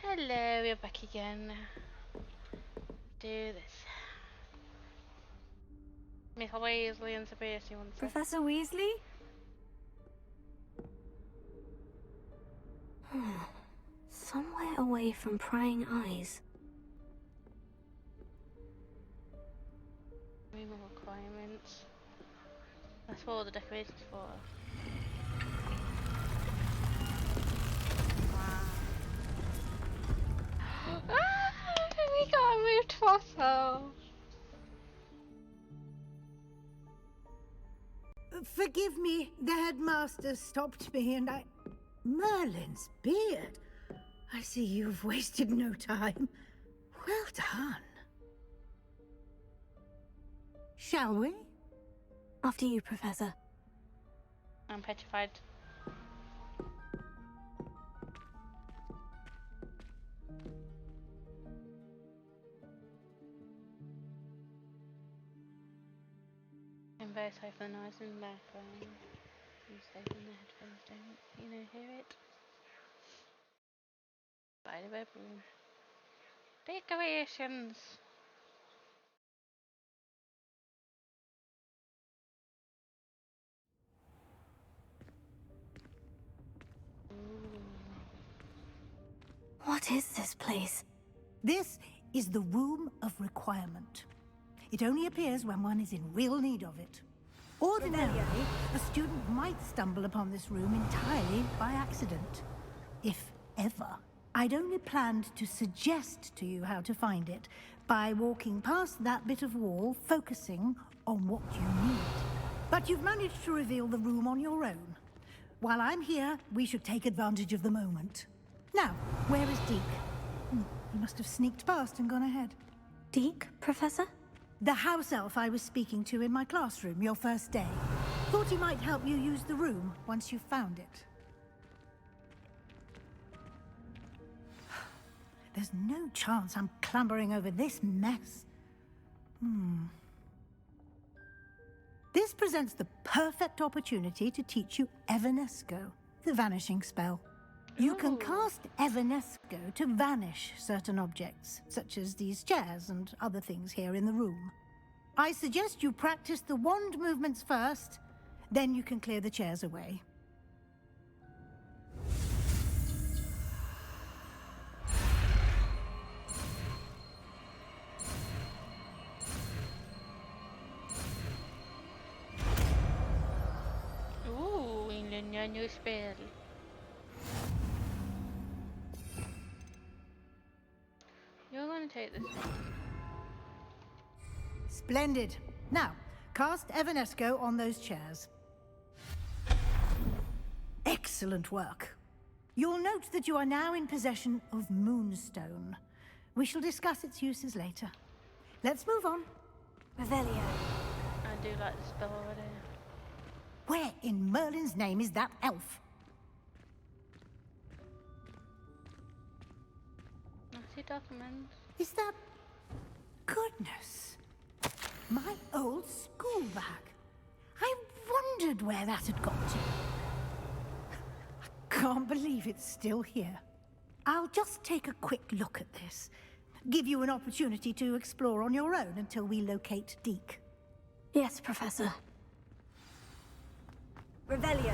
Hello, we're back again. Do this. Miss Weasley and Sebastian wants to. Professor Weasley? Somewhere away from prying eyes. Removal requirements. That's what all the decorations for. Wow. We got a moved fossil. Forgive me, the headmaster stopped me and I... Merlin's beard. I see you've wasted no time. Well done. Shall we? After you, Professor. I'm petrified. I'm very sorry for the noise in the background. I'm saving the headphones, don't hear it? By the bedroom. Decorations! What is this place? This is the Room of Requirement. It only appears when one is in real need of it. Ordinarily, a student might stumble upon this room entirely by accident. If ever. I'd only planned to suggest to you how to find it by walking past that bit of wall, focusing on what you need. But you've managed to reveal the room on your own. While I'm here, we should take advantage of the moment. Now, where is Deke? He must have sneaked past and gone ahead. Deke, Professor? The house elf I was speaking to in my classroom your first day. Thought he might help you use the room once you found it. There's no chance I'm clambering over this mess. This presents the perfect opportunity to teach you Evanesco, the vanishing spell. You can cast Evanesco to vanish certain objects, such as these chairs and other things here in the room. I suggest you practice the wand movements first, then you can clear the chairs away. Ooh, in new spell. You're gonna take this one. Splendid. Now, cast Evanesco on those chairs. Excellent work. You'll note that you are now in possession of Moonstone. We shall discuss its uses later. Let's move on. Revelio. I do like the spell already. Where in Merlin's name is that elf? I see documents. Is that... Goodness. My old school bag. I wondered where that had got to. I can't believe it's still here. I'll just take a quick look at this. Give you an opportunity to explore on your own until we locate Deke. Yes, Professor. Revelio.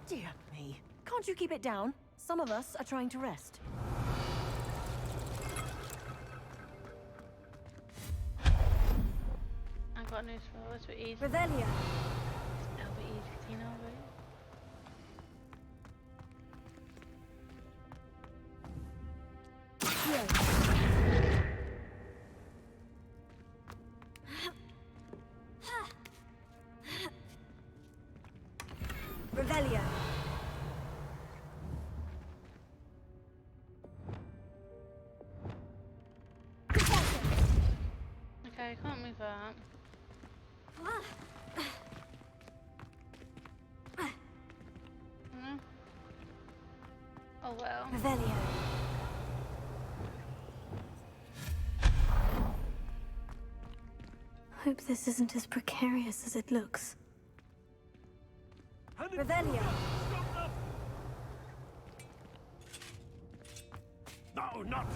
Dear me. Can't you keep it down? Some of us are trying to rest. I got news for us, but easy. Revelio. That'll be easy, you know, right? Revelio. Okay, I can't move that. No? Oh well. Revelio. Hope this isn't as precarious as it looks. Revelio. No, not...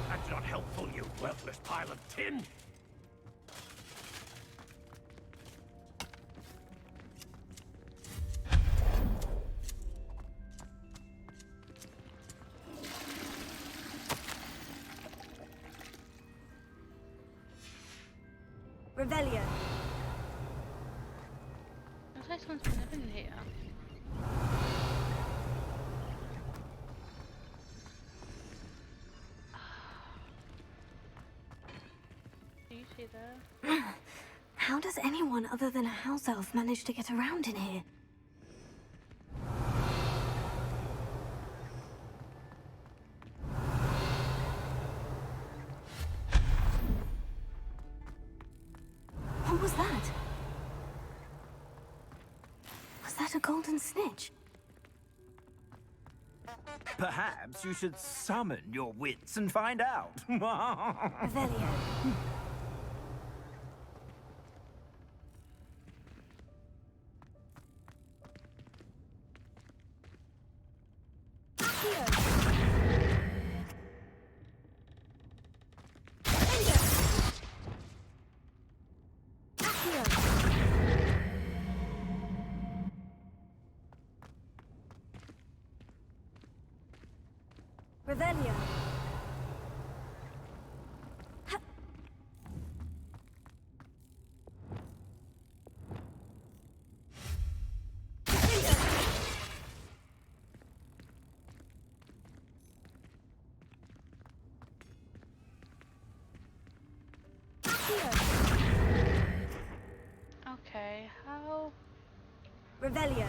That's not helpful, you worthless pile of tin! Revelio. Looks like someone's been living here. Do you see that? How does anyone other than a house elf manage to get around in here? What was that? Was that a golden snitch? Perhaps you should summon your wits and find out. Revelio. Revelio. Okay, how? Revelio.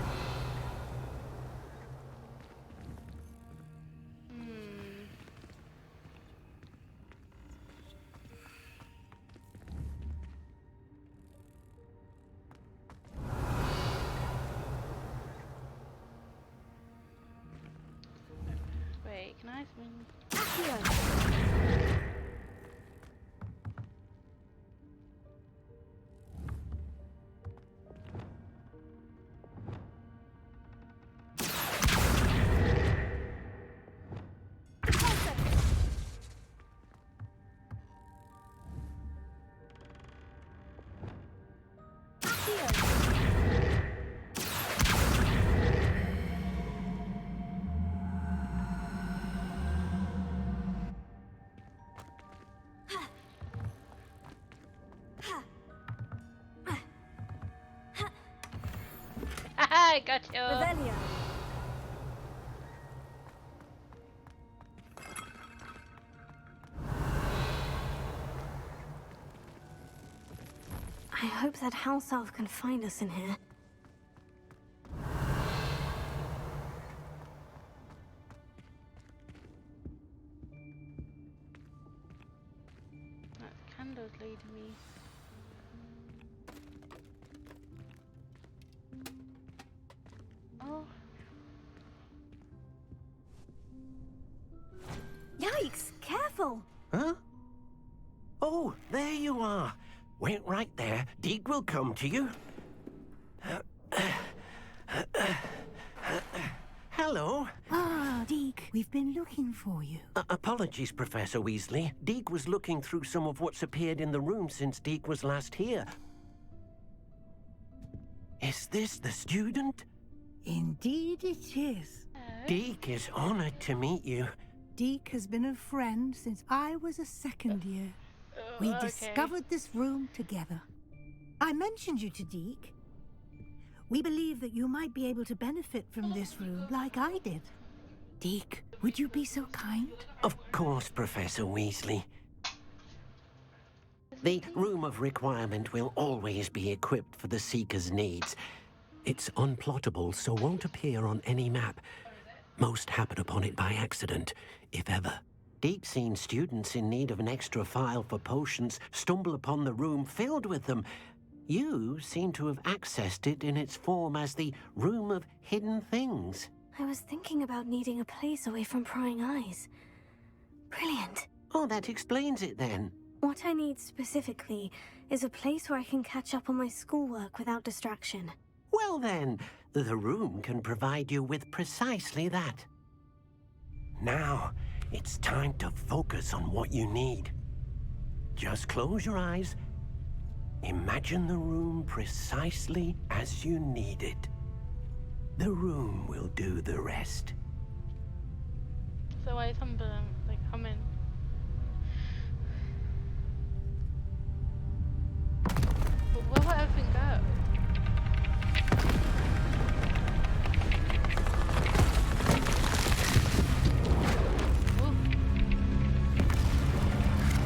Wait, can I swing? I got you. Revelio. I hope that house elf can find us in here. That candle's leading me. Oh. Yikes! Careful! Huh? Oh, there you are. Wait right there. Deek will come to you. Hello. Ah, Deek, we've been looking for you. Apologies, Professor Weasley. Deek was looking through some of what's appeared in the room since Deek was last here. Is this the student? Indeed it is. Deek is honored to meet you. Deek has been a friend since I was a second year. We discovered this room together. I mentioned you to Deek. We believe that you might be able to benefit from this room like I did. Deek, would you be so kind? Of course, Professor Weasley. The Room of Requirement will always be equipped for the Seeker's needs. It's unplottable, so won't appear on any map. Most happen upon it by accident, if ever. Deek's seen students in need of an extra file for potions stumble upon the room filled with them. You seem to have accessed it in its form as the Room of Hidden Things. I was thinking about needing a place away from prying eyes. Brilliant. Oh, that explains it then. What I need specifically is a place where I can catch up on my schoolwork without distraction. Well then, the room can provide you with precisely that. Now, It's time to focus on what you need. Just close your eyes. Imagine the room precisely as you need it. The room will do the rest. So why is Humberland like coming? But where will everything go? Ooh.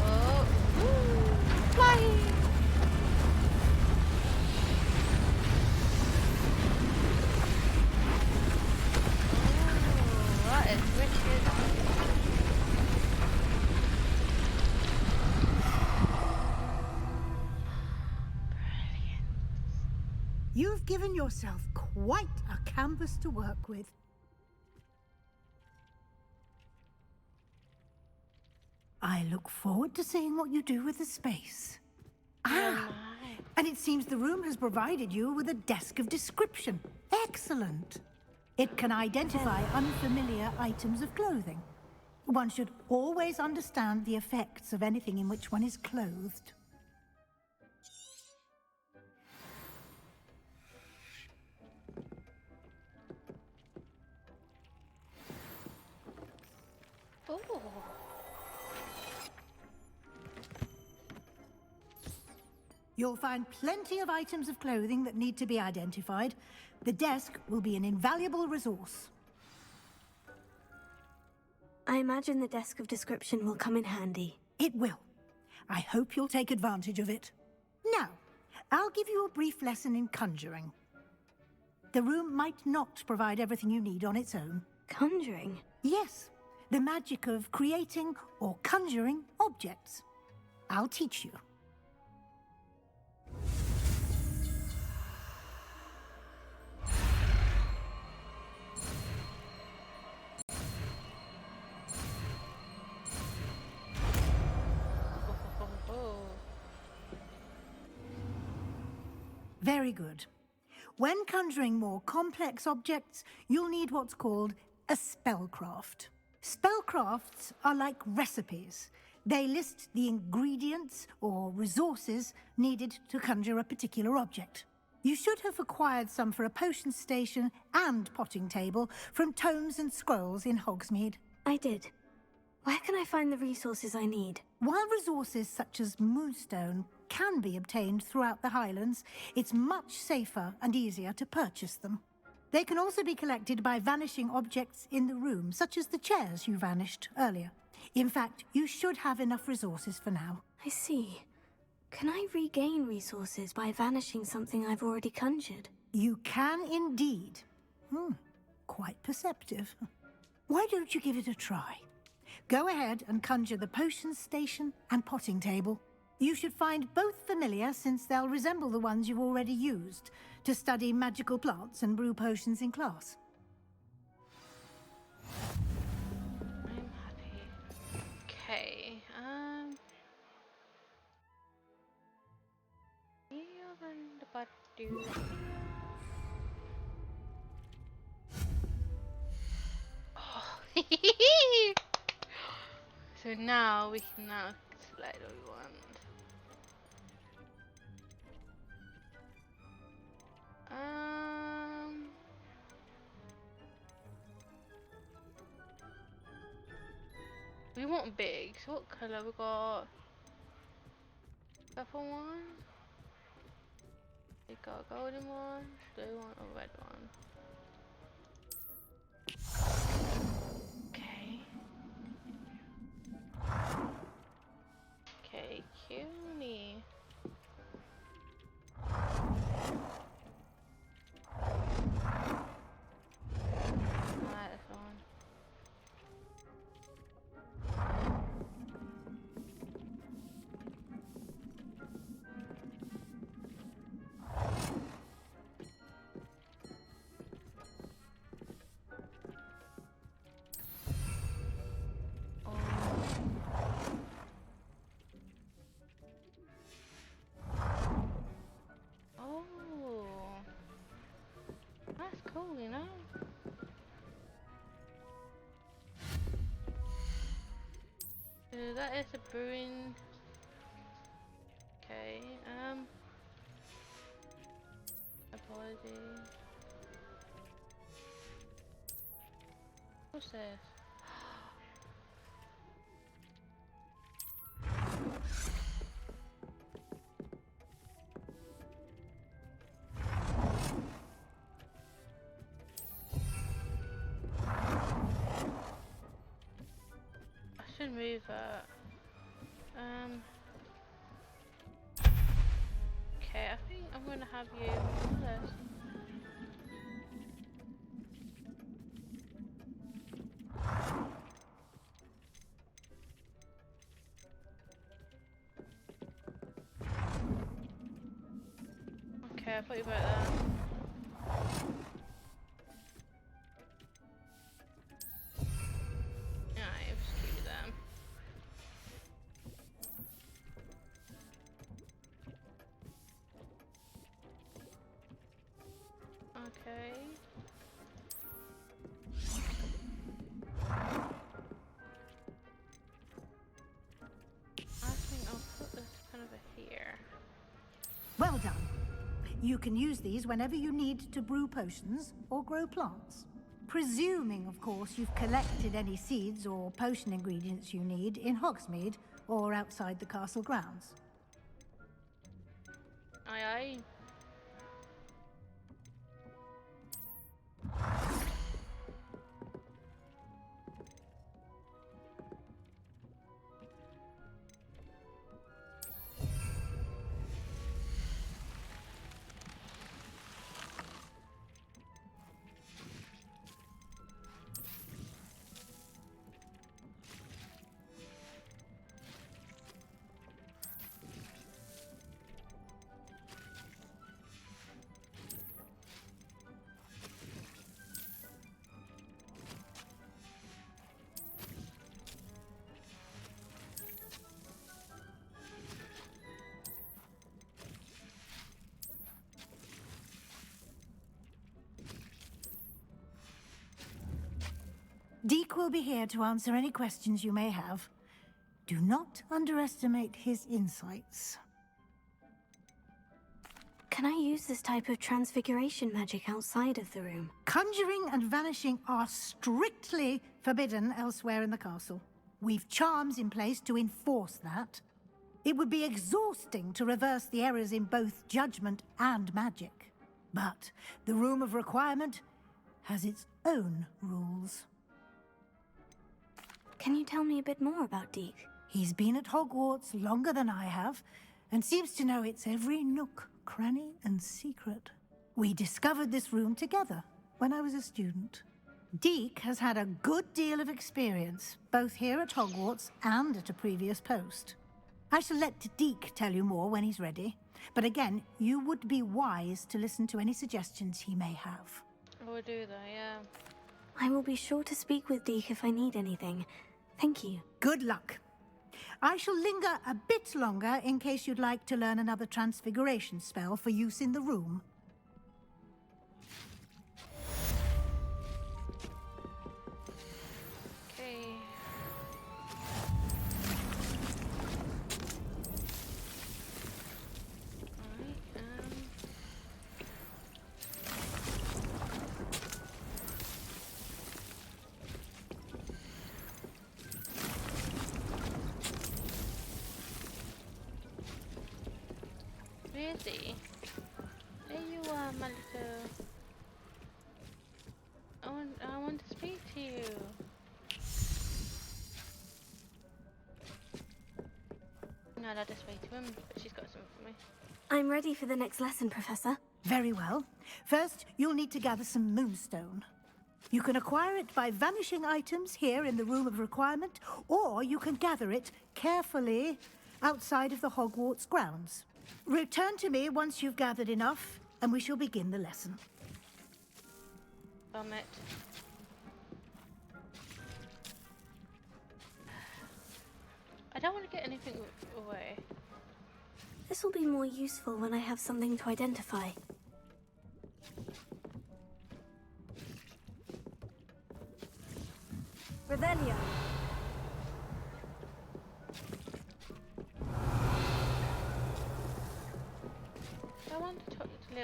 Oh, woo! Flying! Oh, that is wicked. You've given yourself quite a canvas to work with. I look forward to seeing what you do with the space. And it seems the room has provided you with a desk of description. Excellent. It can identify unfamiliar items of clothing. One should always understand the effects of anything in which one is clothed. Ooh. You'll find plenty of items of clothing that need to be identified. The desk will be an invaluable resource. I imagine the desk of description will come in handy. It will. I hope you'll take advantage of it. Now, I'll give you a brief lesson in conjuring. The room might not provide everything you need on its own. Conjuring? Yes, the magic of creating or conjuring objects. I'll teach you. Very good. When conjuring more complex objects, you'll need what's called a spellcraft. Spellcrafts are like recipes. They list the ingredients or resources needed to conjure a particular object. You should have acquired some for a potion station and potting table from tomes and scrolls in Hogsmeade. I did. Where can I find the resources I need? While resources such as moonstone can be obtained throughout the Highlands, it's much safer and easier to purchase them. They can also be collected by vanishing objects in the room, such as the chairs you vanished earlier. In fact, you should have enough resources for now. I see. Can I regain resources by vanishing something I've already conjured? You can indeed. Quite perceptive. Why don't you give it a try? Go ahead and conjure the potion station and potting table. You should find both familiar, since they'll resemble the ones you've already used to study magical plants and brew potions in class. I'm happy. Okay, Oh. So now we can select what we want. We want big. So what colour we got? Purple one. We got a golden one, blue one, or red one. Okay. Okay, cutie. I like this one. That is a brewing. Okay, apology. What's this? I should move that. Okay, I think I'm gonna have you do this. Okay, I thought you about that. Alright, I'll just keep them. Okay. I think I'll put this kind of here. Well done. You can use these whenever you need to brew potions or grow plants. Presuming, of course, you've collected any seeds or potion ingredients you need in Hogsmeade or outside the castle grounds. Aye aye. Deke will be here to answer any questions you may have. Do not underestimate his insights. Can I use this type of transfiguration magic outside of the room? Conjuring and vanishing are strictly forbidden elsewhere in the castle. We've charms in place to enforce that. It would be exhausting to reverse the errors in both judgment and magic. But the Room of Requirement has its own rules. Can you tell me a bit more about Deke? He's been at Hogwarts longer than I have, and seems to know its every nook, cranny, and secret. We discovered this room together when I was a student. Deke has had a good deal of experience, both here at Hogwarts and at a previous post. I shall let Deke tell you more when he's ready, but again, you would be wise to listen to any suggestions he may have. I will do that, yeah. I will be sure to speak with Deke if I need anything. Thank you. Good luck. I shall linger a bit longer in case you'd like to learn another transfiguration spell for use in the room. Okay. Really? There you are, my little. I want to speak to you. No, I'll just speak to him, but she's got something for me. I'm ready for the next lesson, Professor. Very well. First, you'll need to gather some moonstone. You can acquire it by vanishing items here in the Room of Requirement, or you can gather it carefully outside of the Hogwarts grounds. Return to me once you've gathered enough, and we shall begin the lesson. Vomit. I don't want to get anything away. This will be more useful when I have something to identify. Revelio.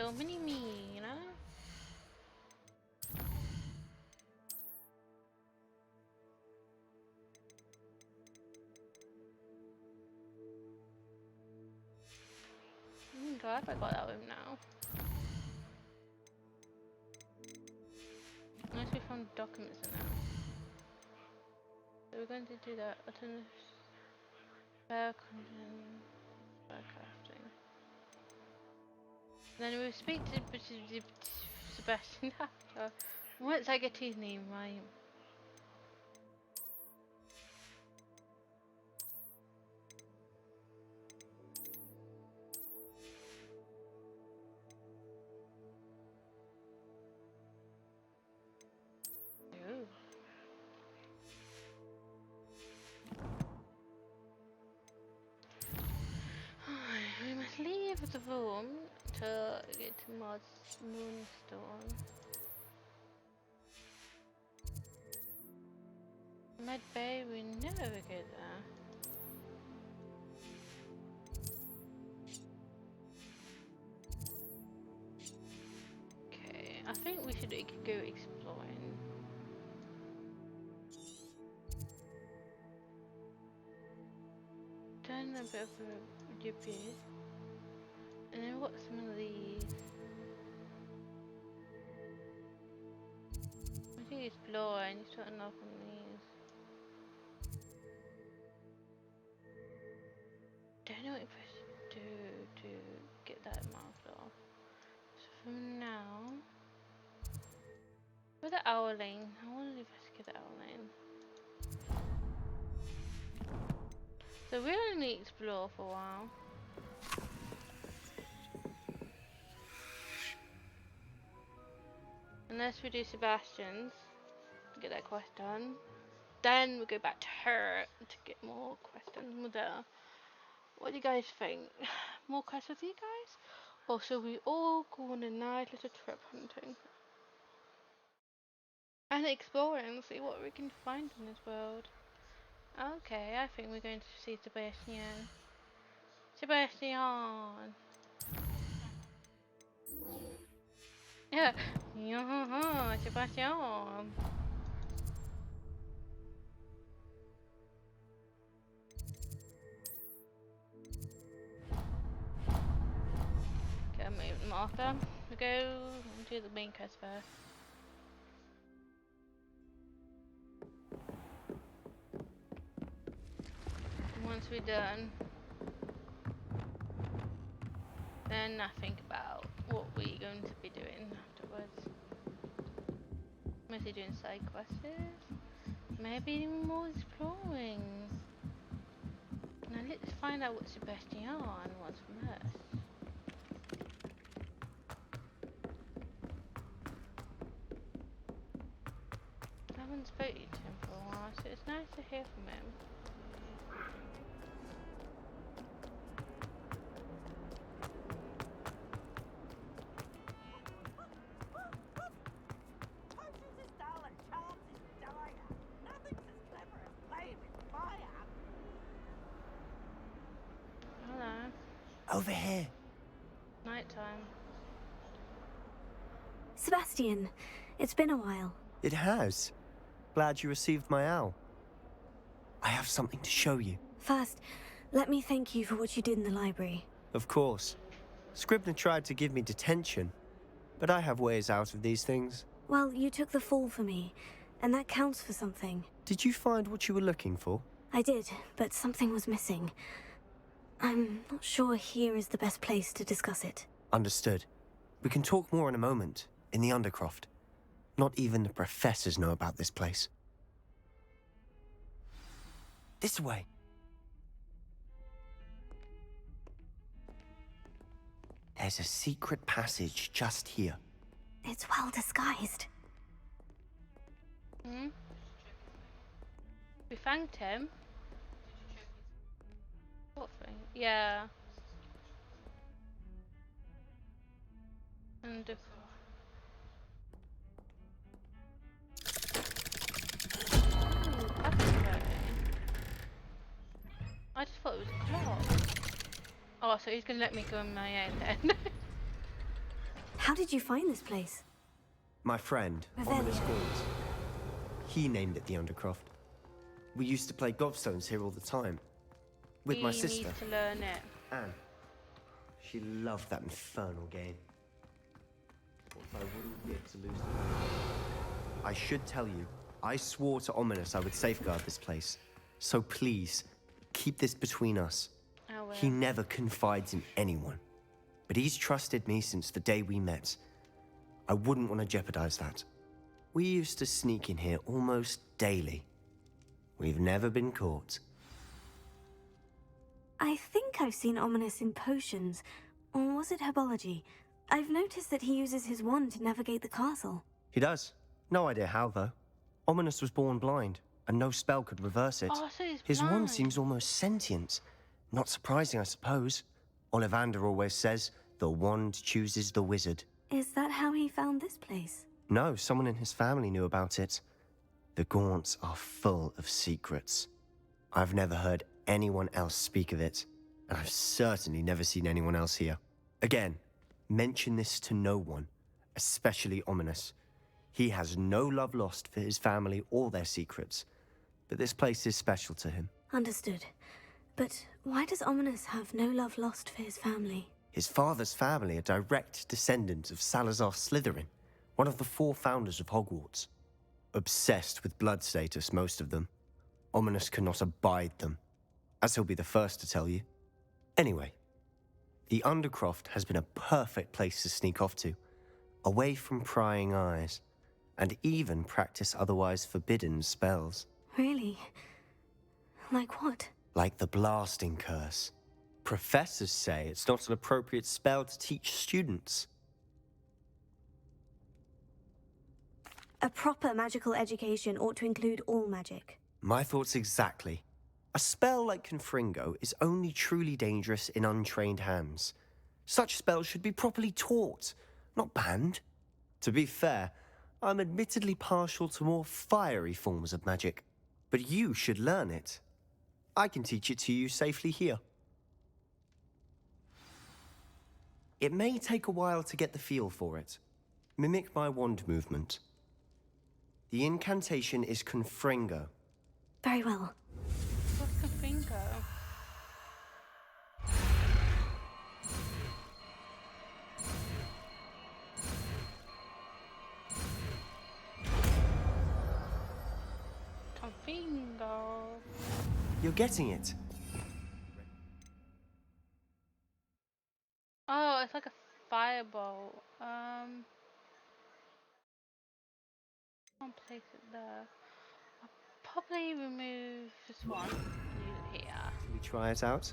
little mini-me, you know? I'm glad I got that room now. Unless we found documents in there. So we're going to do that. Alternative spare content, spare crafting. Then we'll speak to Sebastian after. Once I get his name right. Ooh. We must leave the room to get to Moonstone. Med Bay, we never get there. Okay, I think we should go exploring. Done a bit of a debut. And then what some of these? I think explore, I need to unlock on these. Don't know if I should do to get that marked off. So for now, for the owling, I want to investigate the owling. So we only explore for a while. Unless we do Sebastian's, get that quest done. Then we go back to her to get more questions. What do you guys think? More quests with you guys? Or should we all go on a nice little trip hunting? And explore and see what we can find in this world. Okay, I think we're going to see Sebastian. Sebastian! Yeah, yeah, Sebastian! Okay, I'm moving the marker. We go and do the main quest first. Once we're done, then I think about what we're going to be doing afterwards. Mostly doing side quests, maybe more exploring. Now let's find out what Sebastian wants from us. I haven't spoken to him for a while, so it's nice to hear from him. Over here. Nighttime. Sebastian, it's been a while. It has. Glad you received my owl. I have something to show you. First, let me thank you for what you did in the library. Of course. Scribner tried to give me detention, but I have ways out of these things. Well, you took the fall for me, and that counts for something. Did you find what you were looking for? I did, but something was missing. I'm not sure here is the best place to discuss it. Understood. We can talk more in a moment, in the Undercroft. Not even the professors know about this place. This way. There's a secret passage just here. It's well disguised. Hmm? We thanked him. What thing? Yeah. And that's exciting. I just thought it was a clock. Oh, so he's gonna let me go in my own then. How did you find this place? My friend, Ominous Gaunt. He named it the Undercroft. We used to play gobstones here all the time. With my sister, You need to learn it. Anne. She loved that infernal game. What if I wouldn't get to lose the game? I should tell you, I swore to Ominous I would safeguard this place. So please, keep this between us. I will. He never confides in anyone. But he's trusted me since the day we met. I wouldn't want to jeopardize that. We used to sneak in here almost daily. We've never been caught. I think I've seen Ominous in potions. Or was it herbology? I've noticed that he uses his wand to navigate the castle. He does. No idea how, though. Ominous was born blind, and no spell could reverse it. Oh, so he's His wand blind. seems almost sentient. Not surprising, I suppose. Ollivander always says, the wand chooses the wizard. Is that how he found this place? No, someone in his family knew about it. The Gaunts are full of secrets. I've never heard anyone else speak of it, and I've certainly never seen anyone else here. Again, mention this to no one, especially Ominous. He has no love lost for his family or their secrets, but this place is special to him. Understood. But why does Ominous have no love lost for his family? His father's family are direct descendants of Salazar Slytherin, one of the 4 founders of Hogwarts. Obsessed with blood status, most of them. Ominous cannot abide them, as he'll be the first to tell you. Anyway, the Undercroft has been a perfect place to sneak off to, away from prying eyes, and even practice otherwise forbidden spells. Really? Like what? Like the blasting curse. Professors say it's not an appropriate spell to teach students. A proper magical education ought to include all magic. My thoughts exactly. A spell like Confringo is only truly dangerous in untrained hands. Such spells should be properly taught, not banned. To be fair, I'm admittedly partial to more fiery forms of magic, but you should learn it. I can teach it to you safely here. It may take a while to get the feel for it. Mimic my wand movement. The incantation is Confringo. Very well. What's the finger? Confringo. You're getting it. Oh, it's like a fireball. I'll place it there. I'll probably remove this one and use it here. Shall we try it out?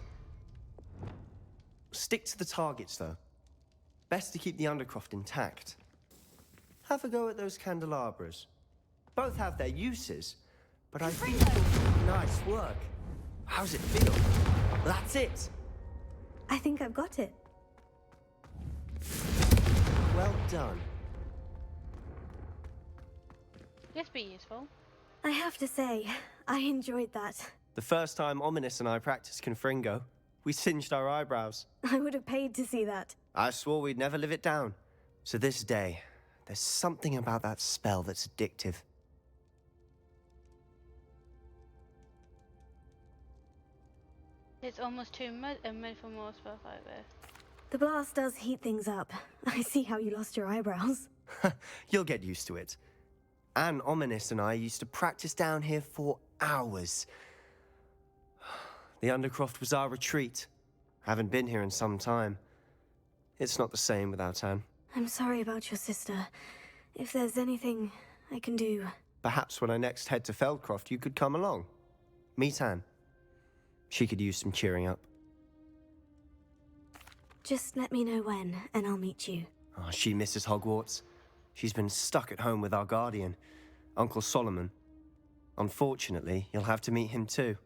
Stick to the targets, though. Best to keep the Undercroft intact. Have a go at those candelabras. Both have their uses, but I think nice work. How's it feel? That's it. I think I've got it. Well done. This be useful. I have to say, I enjoyed that. The first time Ominous and I practiced Confringo, we singed our eyebrows. I would have paid to see that. I swore we'd never live it down. So this day, there's something about that spell that's addictive. It's almost too made for more spells like this. The blast does heat things up. I see how you lost your eyebrows. You'll get used to it. Anne, Ominous and I used to practice down here for hours. The Undercroft was our retreat. Haven't been here in some time. It's not the same without Anne. I'm sorry about your sister. If there's anything I can do... Perhaps when I next head to Feldcroft, you could come along. Meet Anne. She could use some cheering up. Just let me know when, and I'll meet you. Oh, she misses Hogwarts. She's been stuck at home with our guardian, Uncle Solomon. Unfortunately, you'll have to meet him too.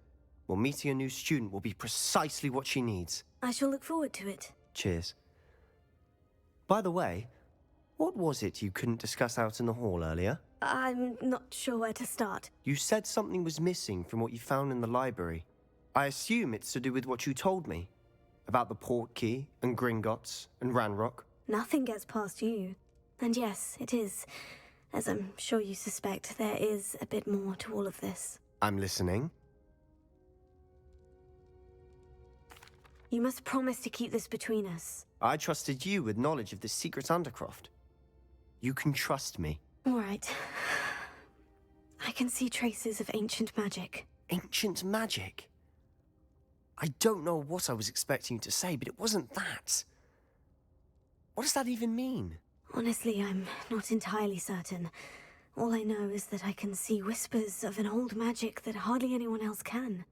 Well, meeting a new student will be precisely what she needs. I shall look forward to it. Cheers. By the way, what was it you couldn't discuss out in the hall earlier? I'm not sure where to start. You said something was missing from what you found in the library. I assume it's to do with what you told me. About the Portkey, and Gringotts, and Ranrock. Nothing gets past you. And yes, it is. As I'm sure you suspect, there is a bit more to all of this. I'm listening. You must promise to keep this between us. I trusted you with knowledge of this secret undercroft. You can trust me. All right. I can see traces of ancient magic. Ancient magic? I don't know what I was expecting you to say, but it wasn't that. What does that even mean? Honestly, I'm not entirely certain. All I know is that I can see whispers of an old magic that hardly anyone else can.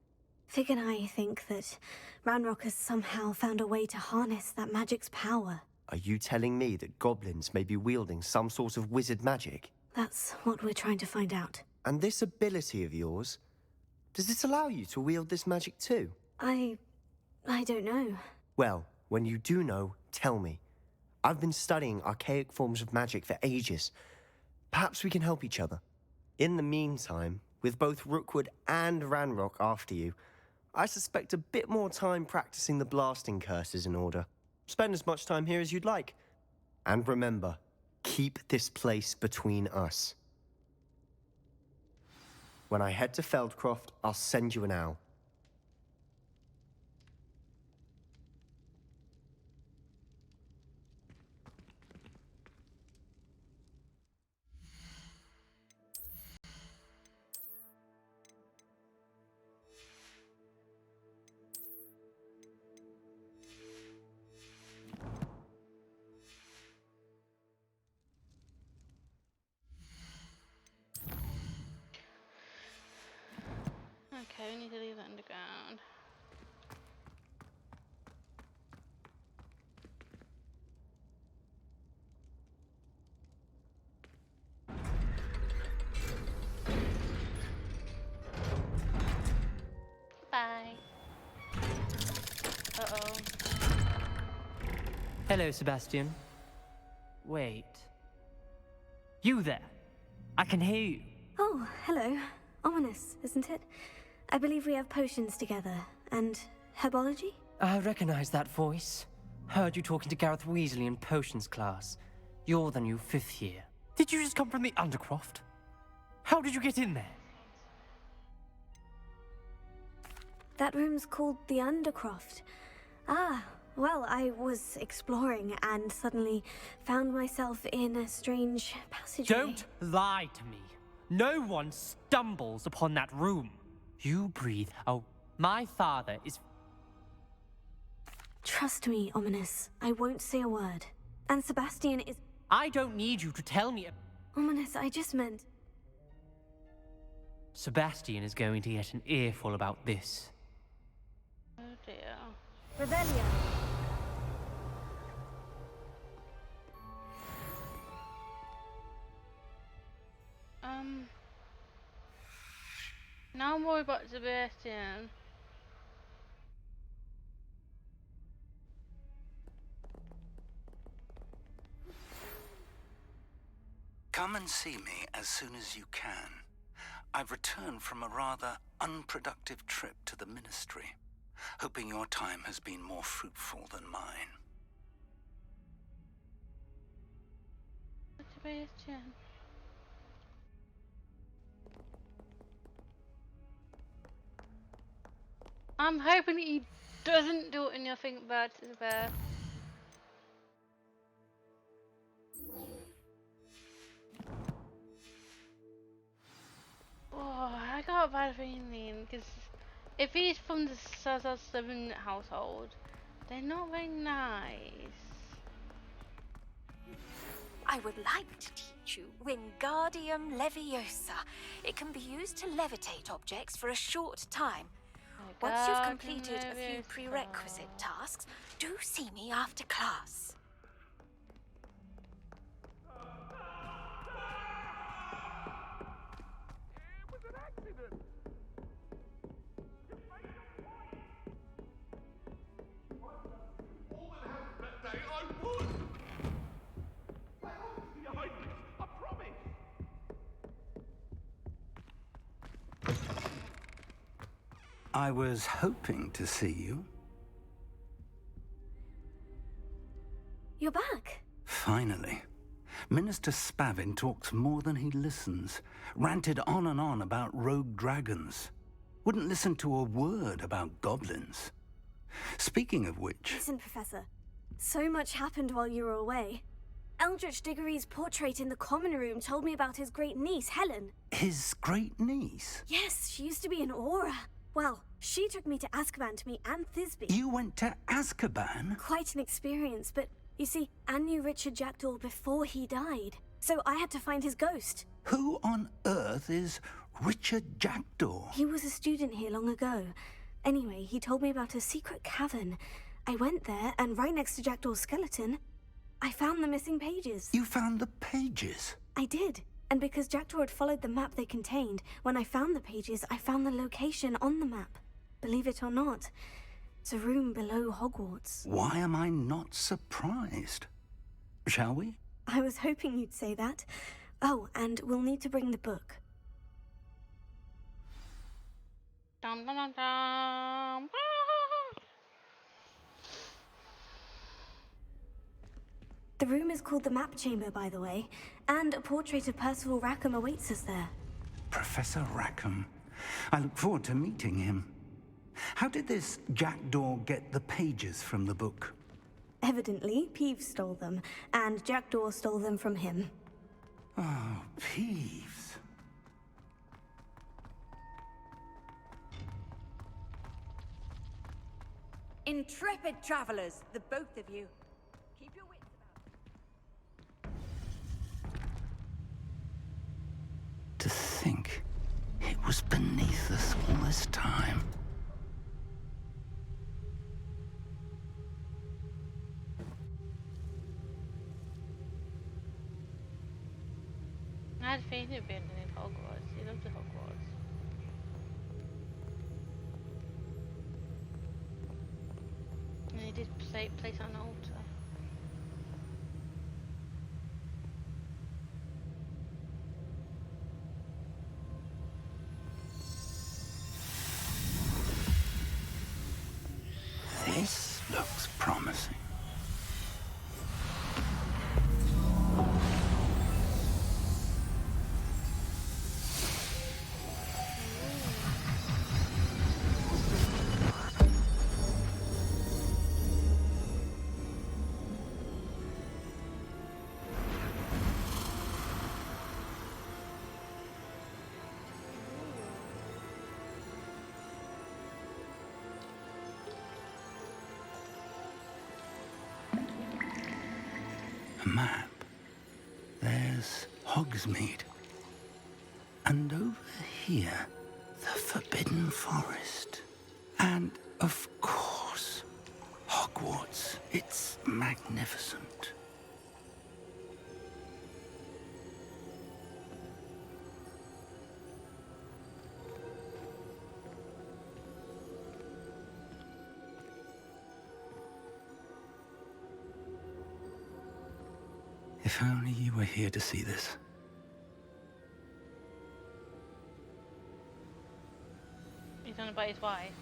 Fig and I think that Ranrock has somehow found a way to harness that magic's power. Are you telling me that goblins may be wielding some sort of wizard magic? That's what we're trying to find out. And this ability of yours, does it allow you to wield this magic too? I don't know. Well, when you do know, tell me. I've been studying archaic forms of magic for ages. Perhaps we can help each other. In the meantime, with both Rookwood and Ranrock after you, I suspect a bit more time practicing the blasting curse is in order. Spend as much time here as you'd like. And remember, keep this place between us. When I head to Feldcroft, I'll send you an owl. Okay, we need to leave the underground. Bye. Uh-oh. Hello, Sebastian. Wait. You there? I can hear you. Oh, hello. Ominous, isn't it? I believe we have potions together. And herbology? I recognize that voice. Heard you talking to Gareth Weasley in potions class. You're the new 5th year. Did you just come from the Undercroft? How did you get in there? That room's called the Undercroft. Ah, well, I was exploring and suddenly found myself in a strange passageway. Don't lie to me. No one stumbles upon that room. You breathe. Oh, my father is... Trust me, Ominous. I won't say a word. And Sebastian is... I don't need you to tell me... Ominous, I just meant... Sebastian is going to get an earful about this. Oh dear. Revelio. Now I'm worried about Sebastian. Come and see me as soon as you can. I've returned from a rather unproductive trip to the Ministry, hoping your time has been more fruitful than mine. Sebastian. I'm hoping he doesn't do anything bad to the bear. Oh, I got a bad feeling because if he's from the Slytherin household, they're not very nice. I would like to teach you Wingardium Leviosa. It can be used to levitate objects for a short time. Once you've completed a few prerequisite tasks, do see me after class. I was hoping to see you. You're back. Finally. Minister Spavin talks more than he listens. Ranted on and on about rogue dragons. Wouldn't listen to a word about goblins. Speaking of which... Listen, Professor. So much happened while you were away. Eldritch Diggory's portrait in the common room told me about his great niece, Helen. His great niece? Yes, she used to be an Aura. Well, she took me to Azkaban to meet Anne Thisbe. You went to Azkaban? Quite an experience, but you see, Anne knew Richard Jackdaw before he died. So I had to find his ghost. Who on earth is Richard Jackdaw? He was a student here long ago. Anyway, he told me about a secret cavern. I went there, and right next to Jackdaw's skeleton, I found the missing pages. You found the pages? I did. And because Jackdaw had followed the map they contained, when I found the pages, I found the location on the map. Believe it or not, it's a room below Hogwarts. Why am I not surprised? Shall we? I was hoping you'd say that. Oh, and we'll need to bring the book. Dum, dum, dum, dum. The room is called the Map Chamber, by the way, and a portrait of Percival Rackham awaits us there. Professor Rackham. I look forward to meeting him. How did this Jackdaw get the pages from the book? Evidently, Peeves stole them, and Jackdaw stole them from him. Oh, Peeves. Intrepid travelers, the both of you. Keep your wits about you. To think it was beneath us all this time. I had a feeling it'd be underneath Hogwarts. He loves the Hogwarts. And he did place on an altar. This looks promising. Map. There's Hogsmeade. And over here, the Forbidden Forest. And, of course, Hogwarts. It's magnificent. If only you were here to see this. He's on about his wife.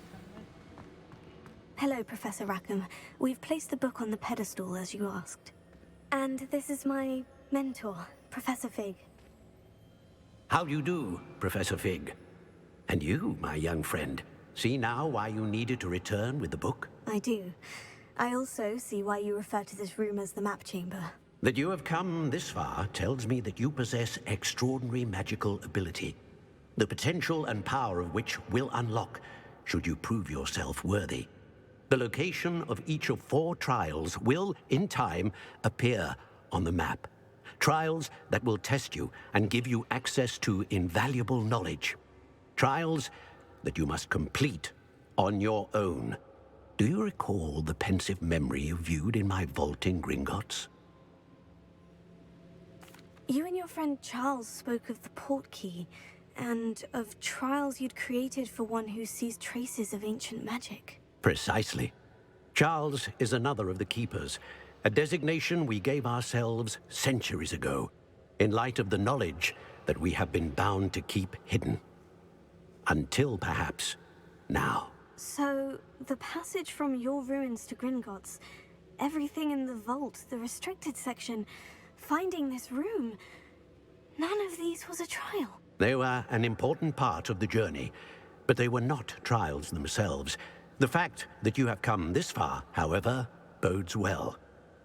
Hello, Professor Rackham. We've placed the book on the pedestal, as you asked. And this is my mentor, Professor Fig. How do you do, Professor Fig? And you, my young friend, see now why you needed to return with the book? I do. I also see why you refer to this room as the Map Chamber. That you have come this far tells me that you possess extraordinary magical ability, the potential and power of which will unlock should you prove yourself worthy. The location of each of 4 trials will, in time, appear on the map. Trials that will test you and give you access to invaluable knowledge. Trials that you must complete on your own. Do you recall the pensive memory you viewed in my vault in Gringotts? You and your friend Charles spoke of the portkey, and of trials you'd created for one who sees traces of ancient magic. Precisely. Charles is another of the Keepers, a designation we gave ourselves centuries ago, in light of the knowledge that we have been bound to keep hidden. Until, perhaps, now. So, the passage from your ruins to Gringotts, everything in the vault, the restricted section, finding this room. None of these was a trial. They were an important part of the journey, but they were not trials themselves. The fact that you have come this far, however, bodes well.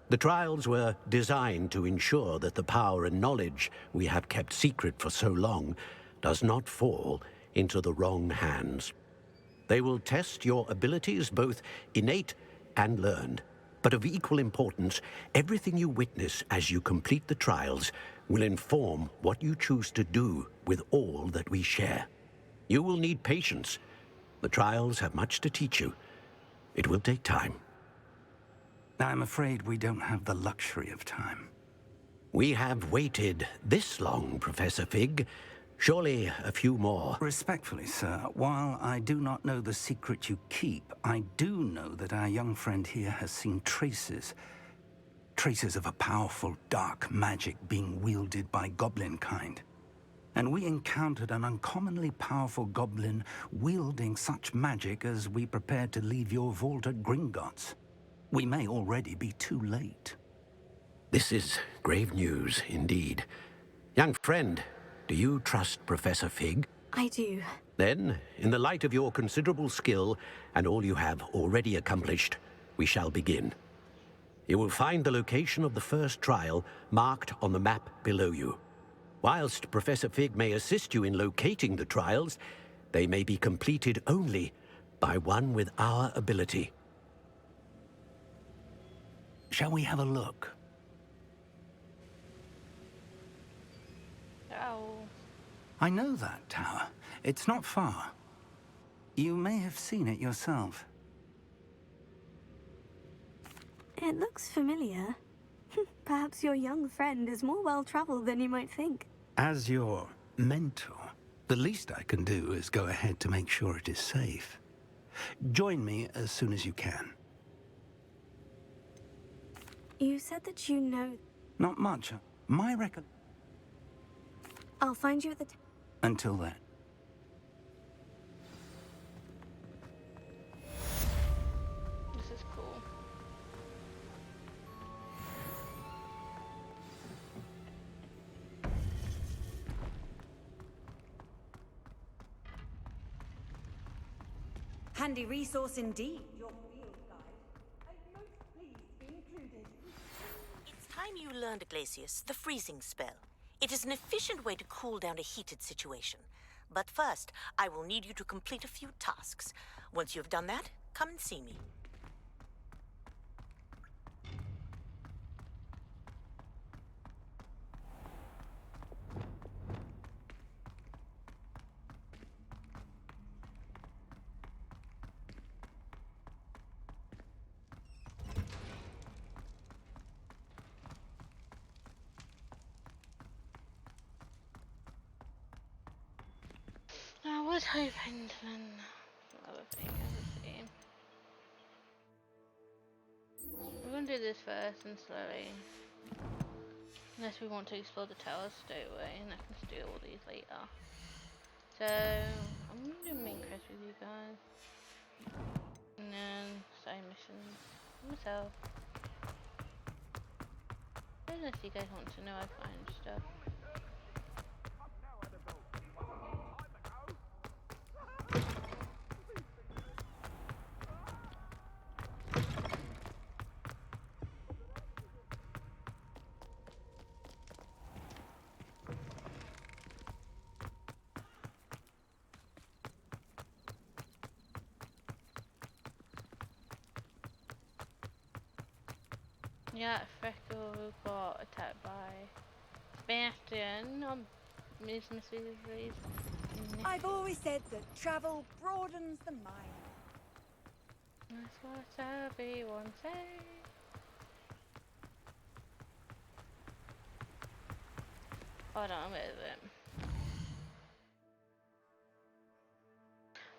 The trials were designed to ensure that the power and knowledge we have kept secret for so long does not fall into the wrong hands. They will test your abilities, both innate and learned. But of equal importance, everything you witness as you complete the trials will inform what you choose to do with all that we share. You will need patience. The trials have much to teach you. It will take time. I'm afraid we don't have the luxury of time. We have waited this long, Professor Fig. Surely a few more. Respectfully, sir, while I do not know the secret you keep, I do know that our young friend here has seen traces of a powerful dark magic being wielded by goblin kind. And we encountered an uncommonly powerful goblin wielding such magic as we prepared to leave your vault at Gringotts. We may already be too late. This is grave news indeed. Young friend, do you trust Professor Fig? I do. Then, in the light of your considerable skill and all you have already accomplished, we shall begin. You will find the location of the first trial marked on the map below you. Whilst Professor Fig may assist you in locating the trials, they may be completed only by one with our ability. Shall we have a look? Oh. I know that tower. It's not far. You may have seen it yourself. It looks familiar. Perhaps your young friend is more well-traveled than you might think. As your mentor, the least I can do is go ahead to make sure it is safe. Join me as soon as you can. You said that you know... Not much. My record... I'll find you at the... Until then. This is cool. Handy resource indeed. Your field guide. I'm most pleased to be included. It's time you learned, Glacius, the freezing spell. It is an efficient way to cool down a heated situation. But first, I will need you to complete a few tasks. Once you have done that, come and see me. I was hoping to learn another thing as a team. We're going to do this first and slowly. Unless we want to explore the towers straight away, and I can do all these later. So, I'm going to do main quest with you guys. And then side missions myself. I don't know if you guys want to know I find stuff. Yeah, Freckle got attacked by Sebastian on Miss Mrs. I've always said that travel broadens the mind. That's what everyone says. Hold on, where is it?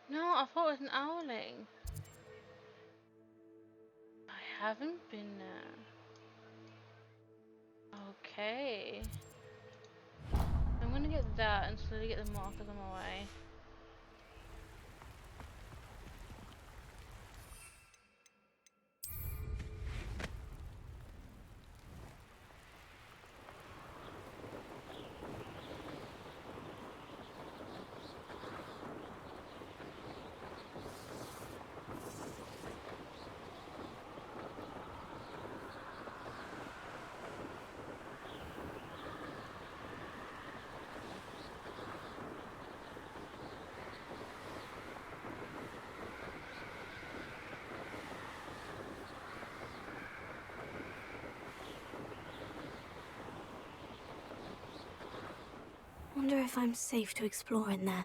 No, I thought it was an owling. I haven't been there. Okay. I'm gonna get that and slowly get the markers on my way. Wonder if I'm safe to explore in there.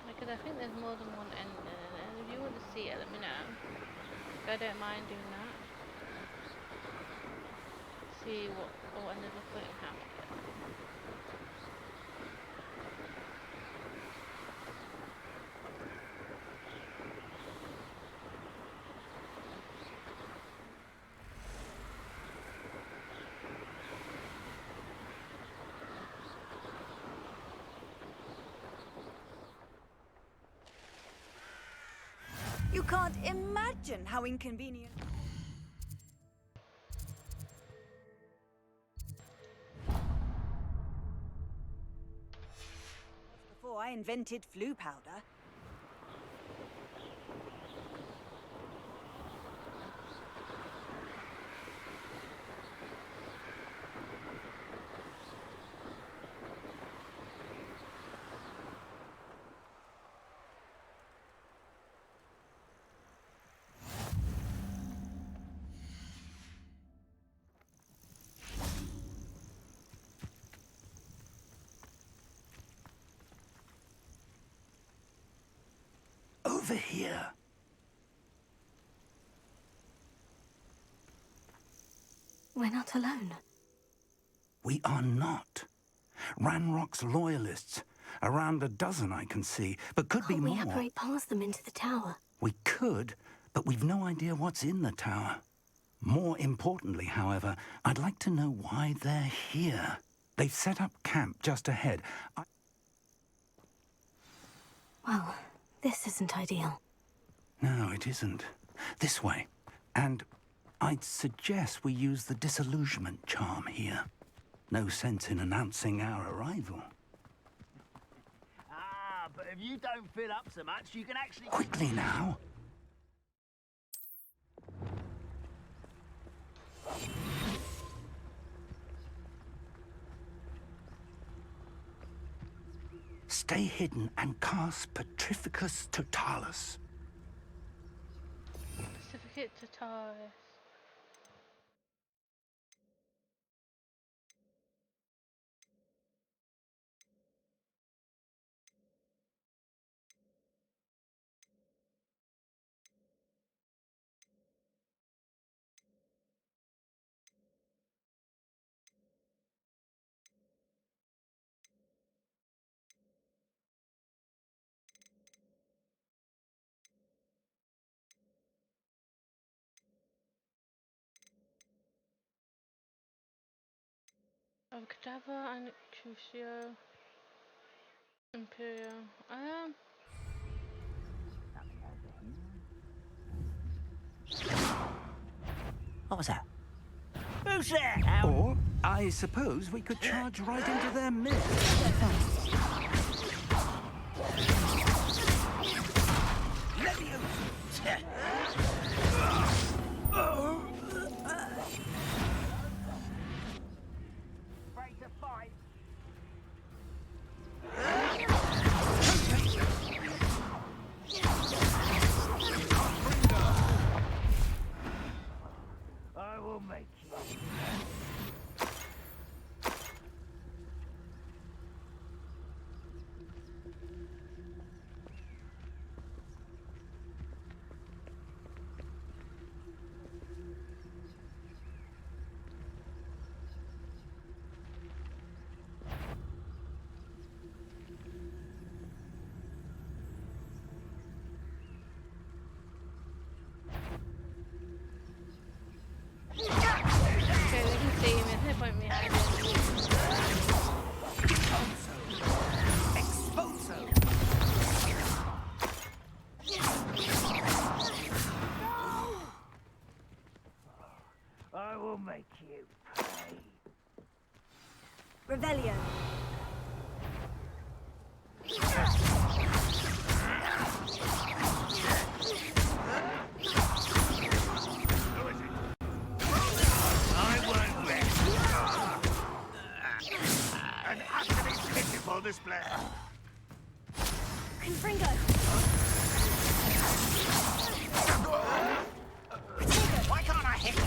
Because I think there's more than one ending, and if you want to see it, let me know. I don't mind doing that. See what ended up putting half of it. You can't imagine how inconvenient. Before I invented flu powder. Over here. We're not alone. We are not. Ranrock's loyalists. Around a dozen I can see, but could be Can't we more. apparate past them into the tower? We could, but we've no idea what's in the tower. More importantly, however, I'd like to know why they're here. They've set up camp just ahead. Well, this isn't ideal. No, it isn't. This way. And I'd suggest we use the disillusionment charm here. No sense in announcing our arrival. Ah, but if you don't fill up so much, you can actually... Quickly now. Stay hidden and cast Petrificus Totalis. Certificate to Taurus. Of Cadaver and Crucio Imperial. What was that? Who's there? Or, I suppose we could charge right into their midst. I will make you. Revelio. I won't rest. An utterly pitiful display. Confringo. Why can't I hit you?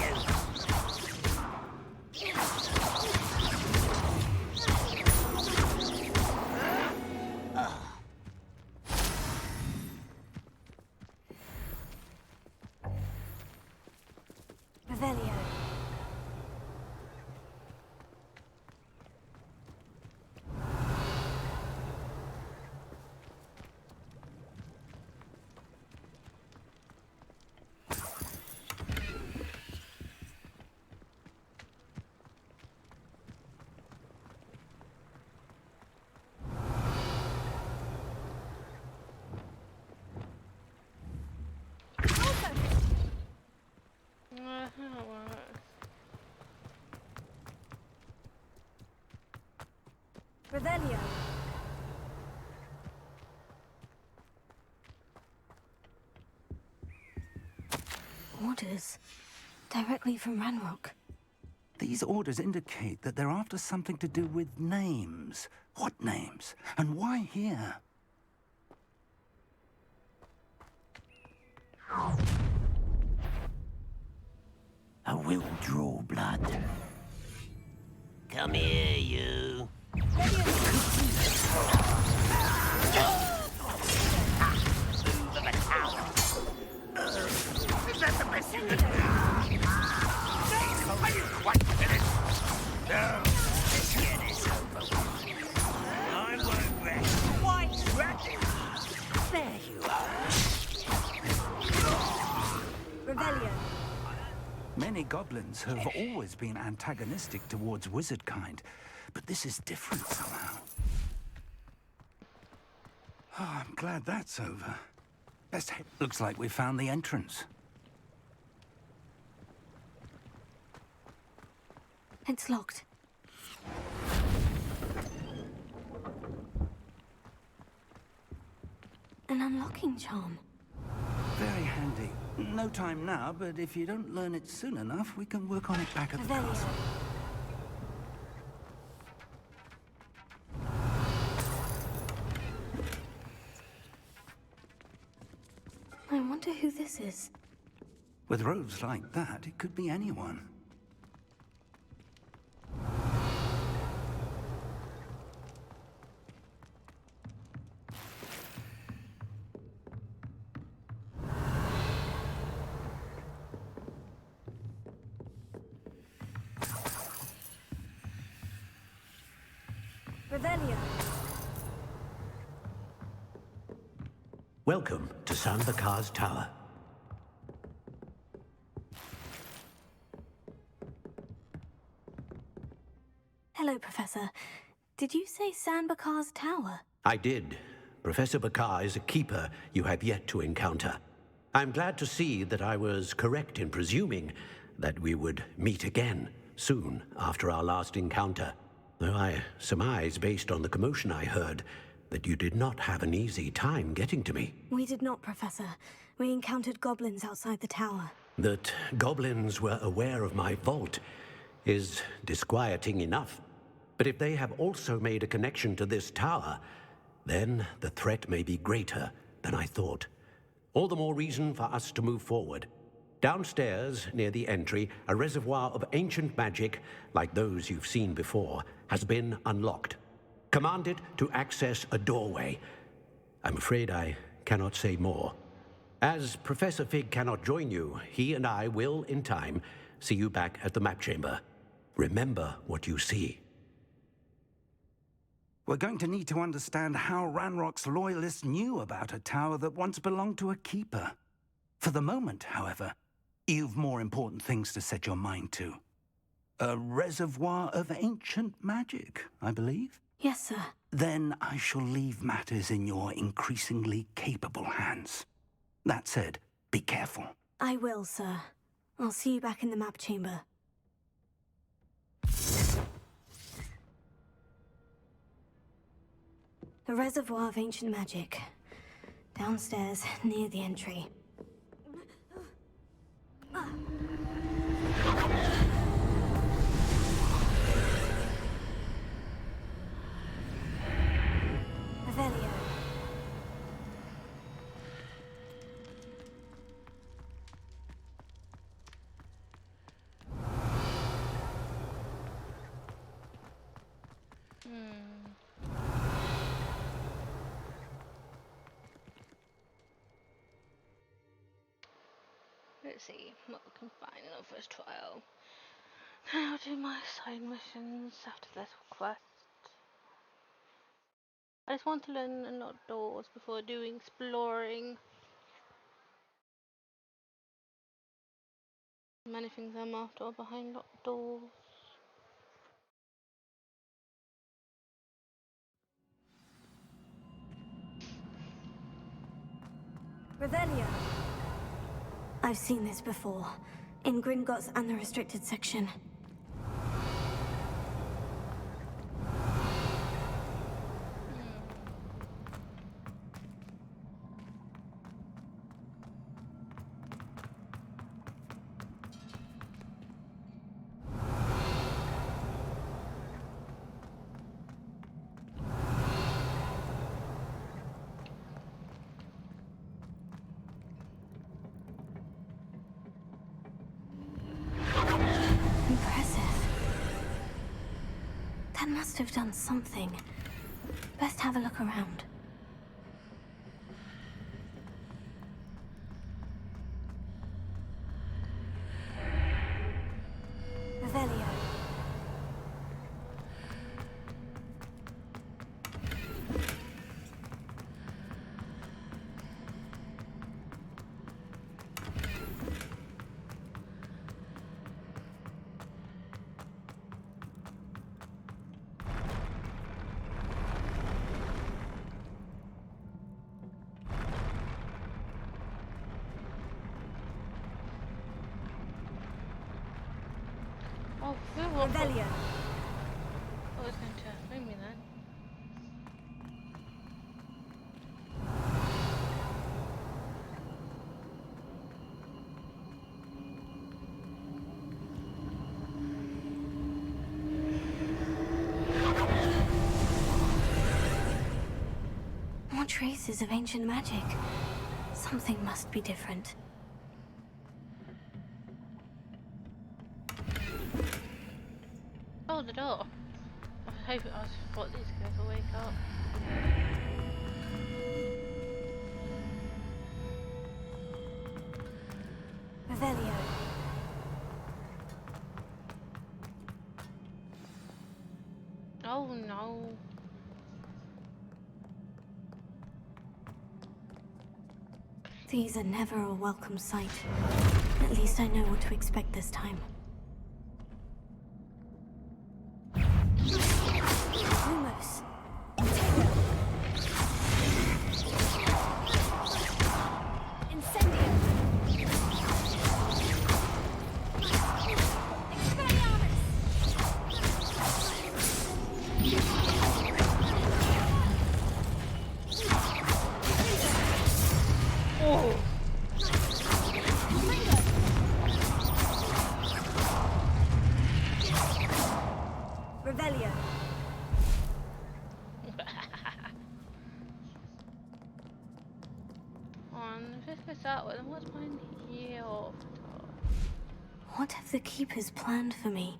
Revelio. Revelio. Orders. Directly from Ranrock. These orders indicate that they're after something to do with names. What names? And why here? I will draw blood. Come here, you. Is that the best you can do? Are you quite finished? No. Let's get this over. I won't rest. Quite ready. There you are. Revelio. Many goblins have always been antagonistic towards wizard kind, but this is different somehow. Oh, I'm glad that's over. Looks like we found the entrance. It's locked. An unlocking charm. Very handy. No time now, but if you don't learn it soon enough, we can work on it back at the Revelio. castle. I wonder who this is. With robes like that, it could be anyone. Revelio. Welcome to San Bakar's Tower. Hello, Professor. Did you say San Bakar's Tower? I did. Professor Bakar is a keeper you have yet to encounter. I'm glad to see that I was correct in presuming that we would meet again soon after our last encounter. Though I surmise, based on the commotion I heard, that you did not have an easy time getting to me. We did not, Professor. We encountered goblins outside the tower. That goblins were aware of my vault is disquieting enough. But if they have also made a connection to this tower, then the threat may be greater than I thought. All the more reason for us to move forward. Downstairs, near the entry, a reservoir of ancient magic, like those you've seen before, has been unlocked. Command it to access a doorway. I'm afraid I cannot say more. As Professor Fig cannot join you, he and I will, in time, see you back at the map chamber. Remember what you see. We're going to need to understand how Ranrock's loyalists knew about a tower that once belonged to a keeper. For the moment, however, you've more important things to set your mind to. A reservoir of ancient magic, I believe? Yes, sir. Then I shall leave matters in your increasingly capable hands. That said, be careful. I will, sir. I'll see you back in the map chamber. A reservoir of ancient magic. Downstairs, near the entry. Revelio. Let's see what we can find in our first trial. I'll do my side missions after this quest. I just want to learn a lot of doors before doing exploring. Many things I'm after are behind locked doors. Revelio. I've seen this before. In Gringotts and the restricted section. Impressive. That must have done something. Best have a look around. Revelio. Oh, Revelio. I was going to bring me then. More traces of ancient magic. Something must be different. Oh, the door. I thought these guys will wake up. Revelio. Oh no. These are never a welcome sight. At least I know what to expect this time. Lumos. Incendio. Oh. Revelio. On if this goes that way, then what's behind here? What have the Keepers planned for me?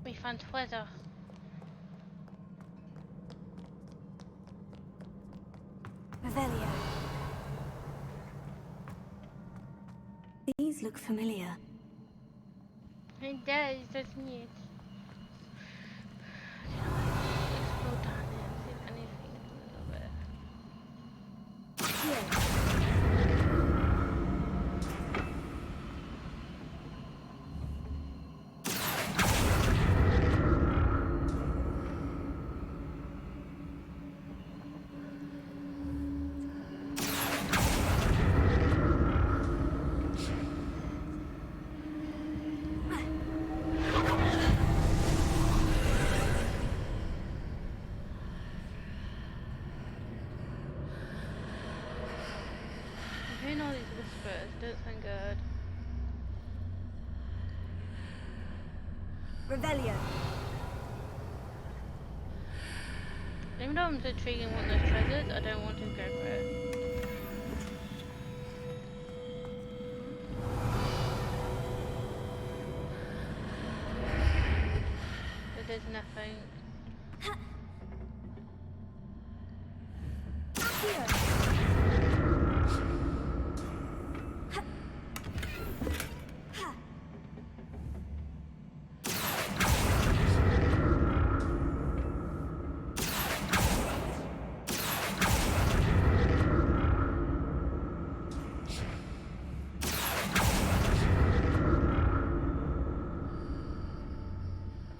We found weather. Revelio. These look familiar. It does, doesn't it? Explore down there and see if anything a little bit. Revelio. Even though I'm intriguing one of those treasures, I don't want to go for it. But there's nothing.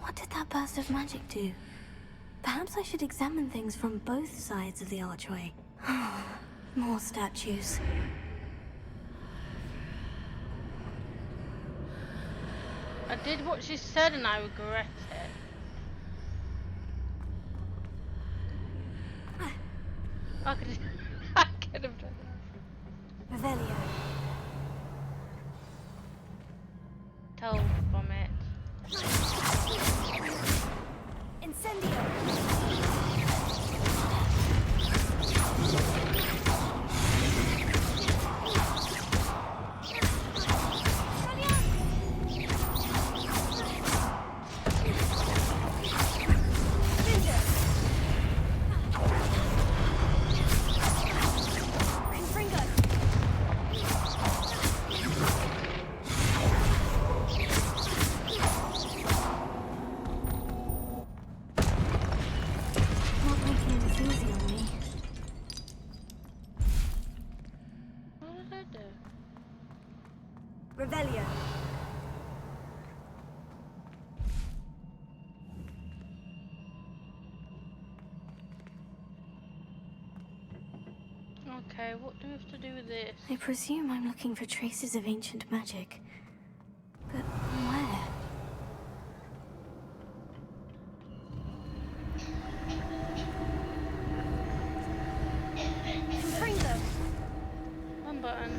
What did that burst of magic do? Perhaps I should examine things from both sides of the archway. More statues. I did what she said and I regret it. I could I could have done it. Revelio. Told from it. Incendio. Revelio. Okay, what do we have to do with this? I presume I'm looking for traces of ancient magic. But where? Confringo. One button.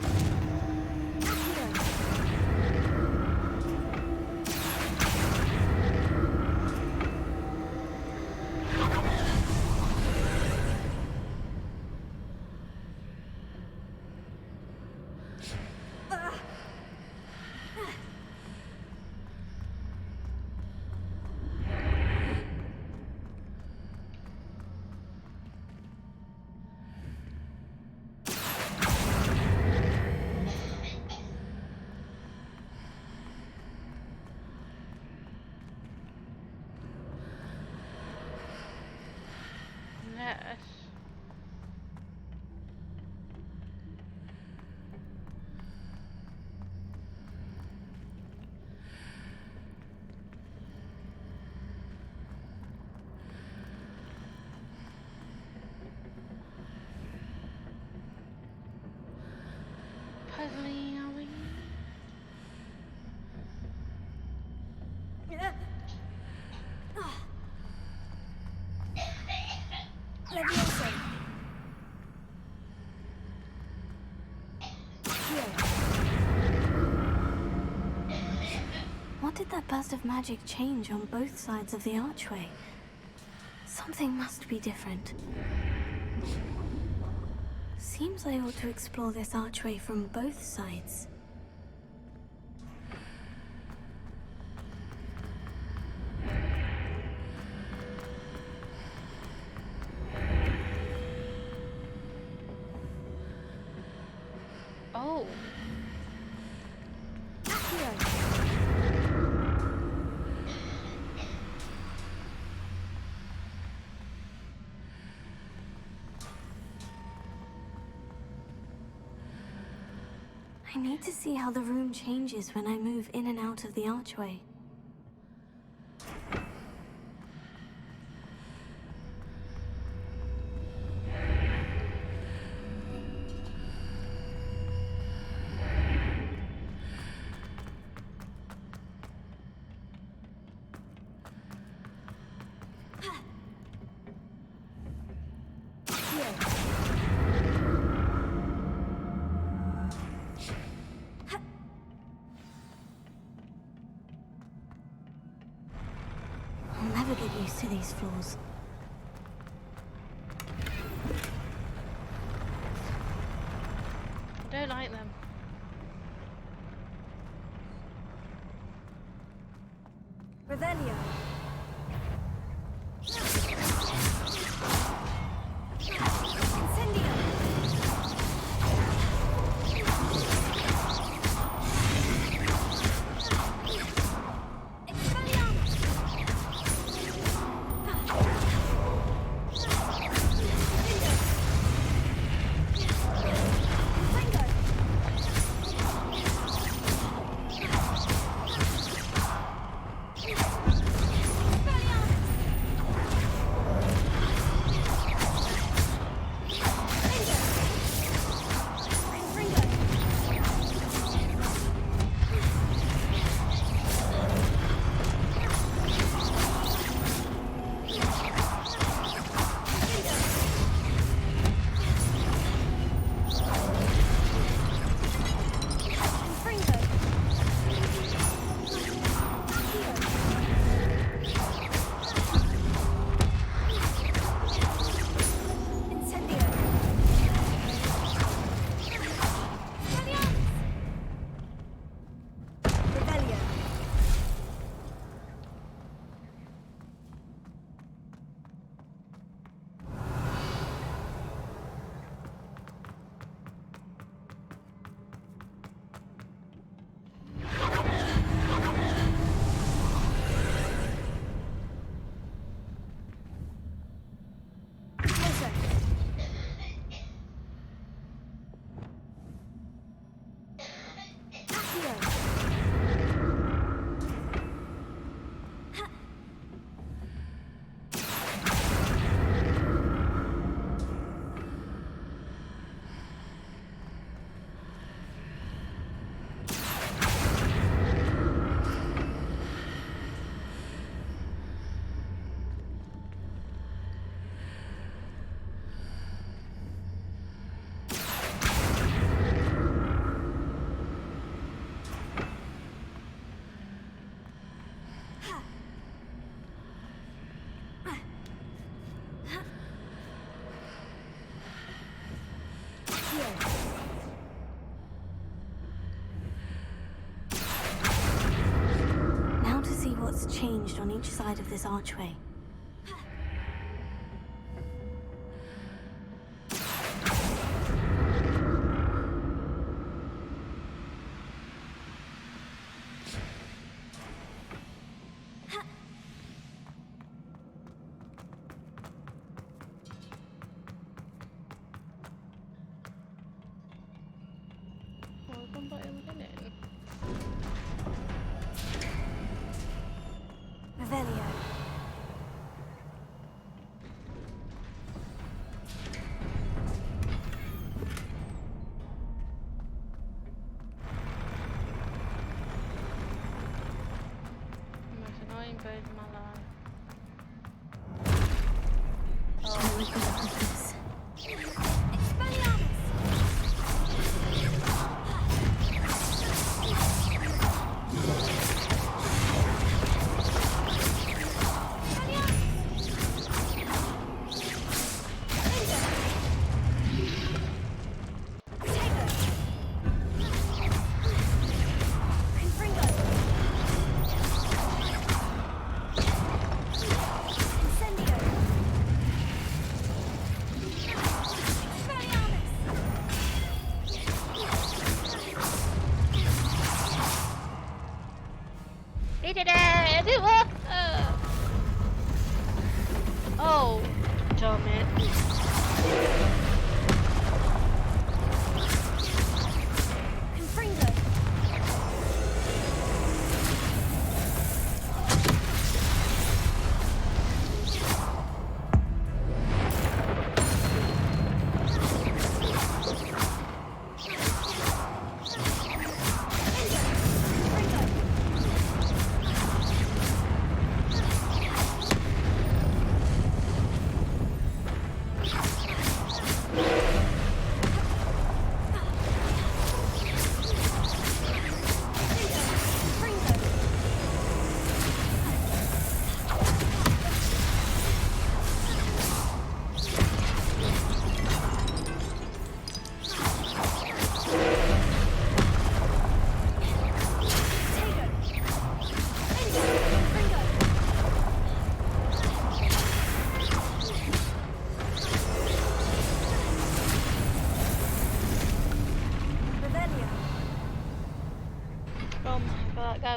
Yes. Puzzling, are we? Leviosa. What did that burst of magic change on both sides of the archway? Something must be different. Seems I ought to explore this archway from both sides. Oh. I need to see how the room changes when I move in and out of the archway. to these floors. I don't like them. Revelio. Now to see what's changed on each side of this archway. Revelio. Most annoying bird in my life. Oh, look at this. We did it! Oh, damn it.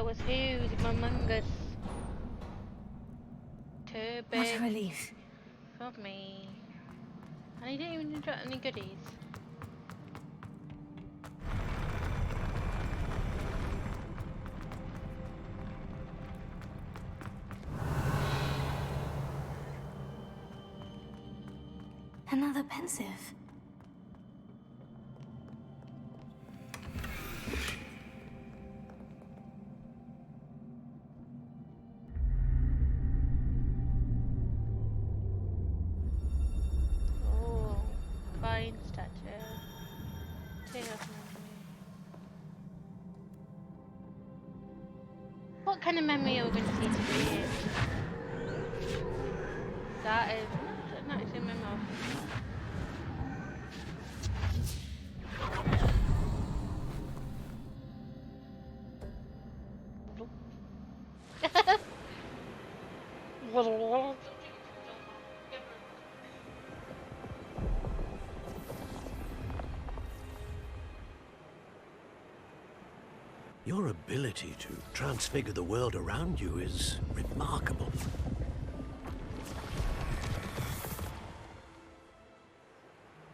was huge, humongous. Too What big a relief. for me. And he didn't even drop any goodies. Another pensive. Oh, fine statue. Tear of memory. What kind of memory are we going to see today? That is not actually my mouth. Your ability to transfigure the world around you is remarkable.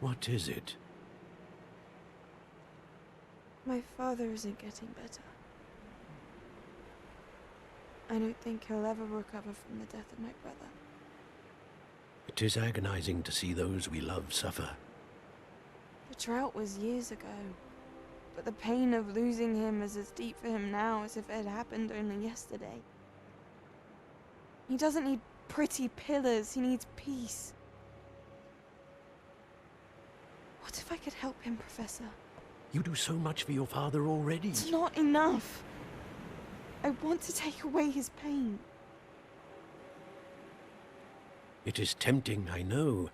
What is it? My father isn't getting better. I don't think he'll ever recover from the death of my brother. It is agonizing to see those we love suffer. The drought was years ago, but the pain of losing him is as deep for him now as if it had happened only yesterday. He doesn't need pretty pillars, he needs peace. What if I could help him, Professor? You do so much for your father already. It's not enough. I want to take away his pain. It is tempting, I know,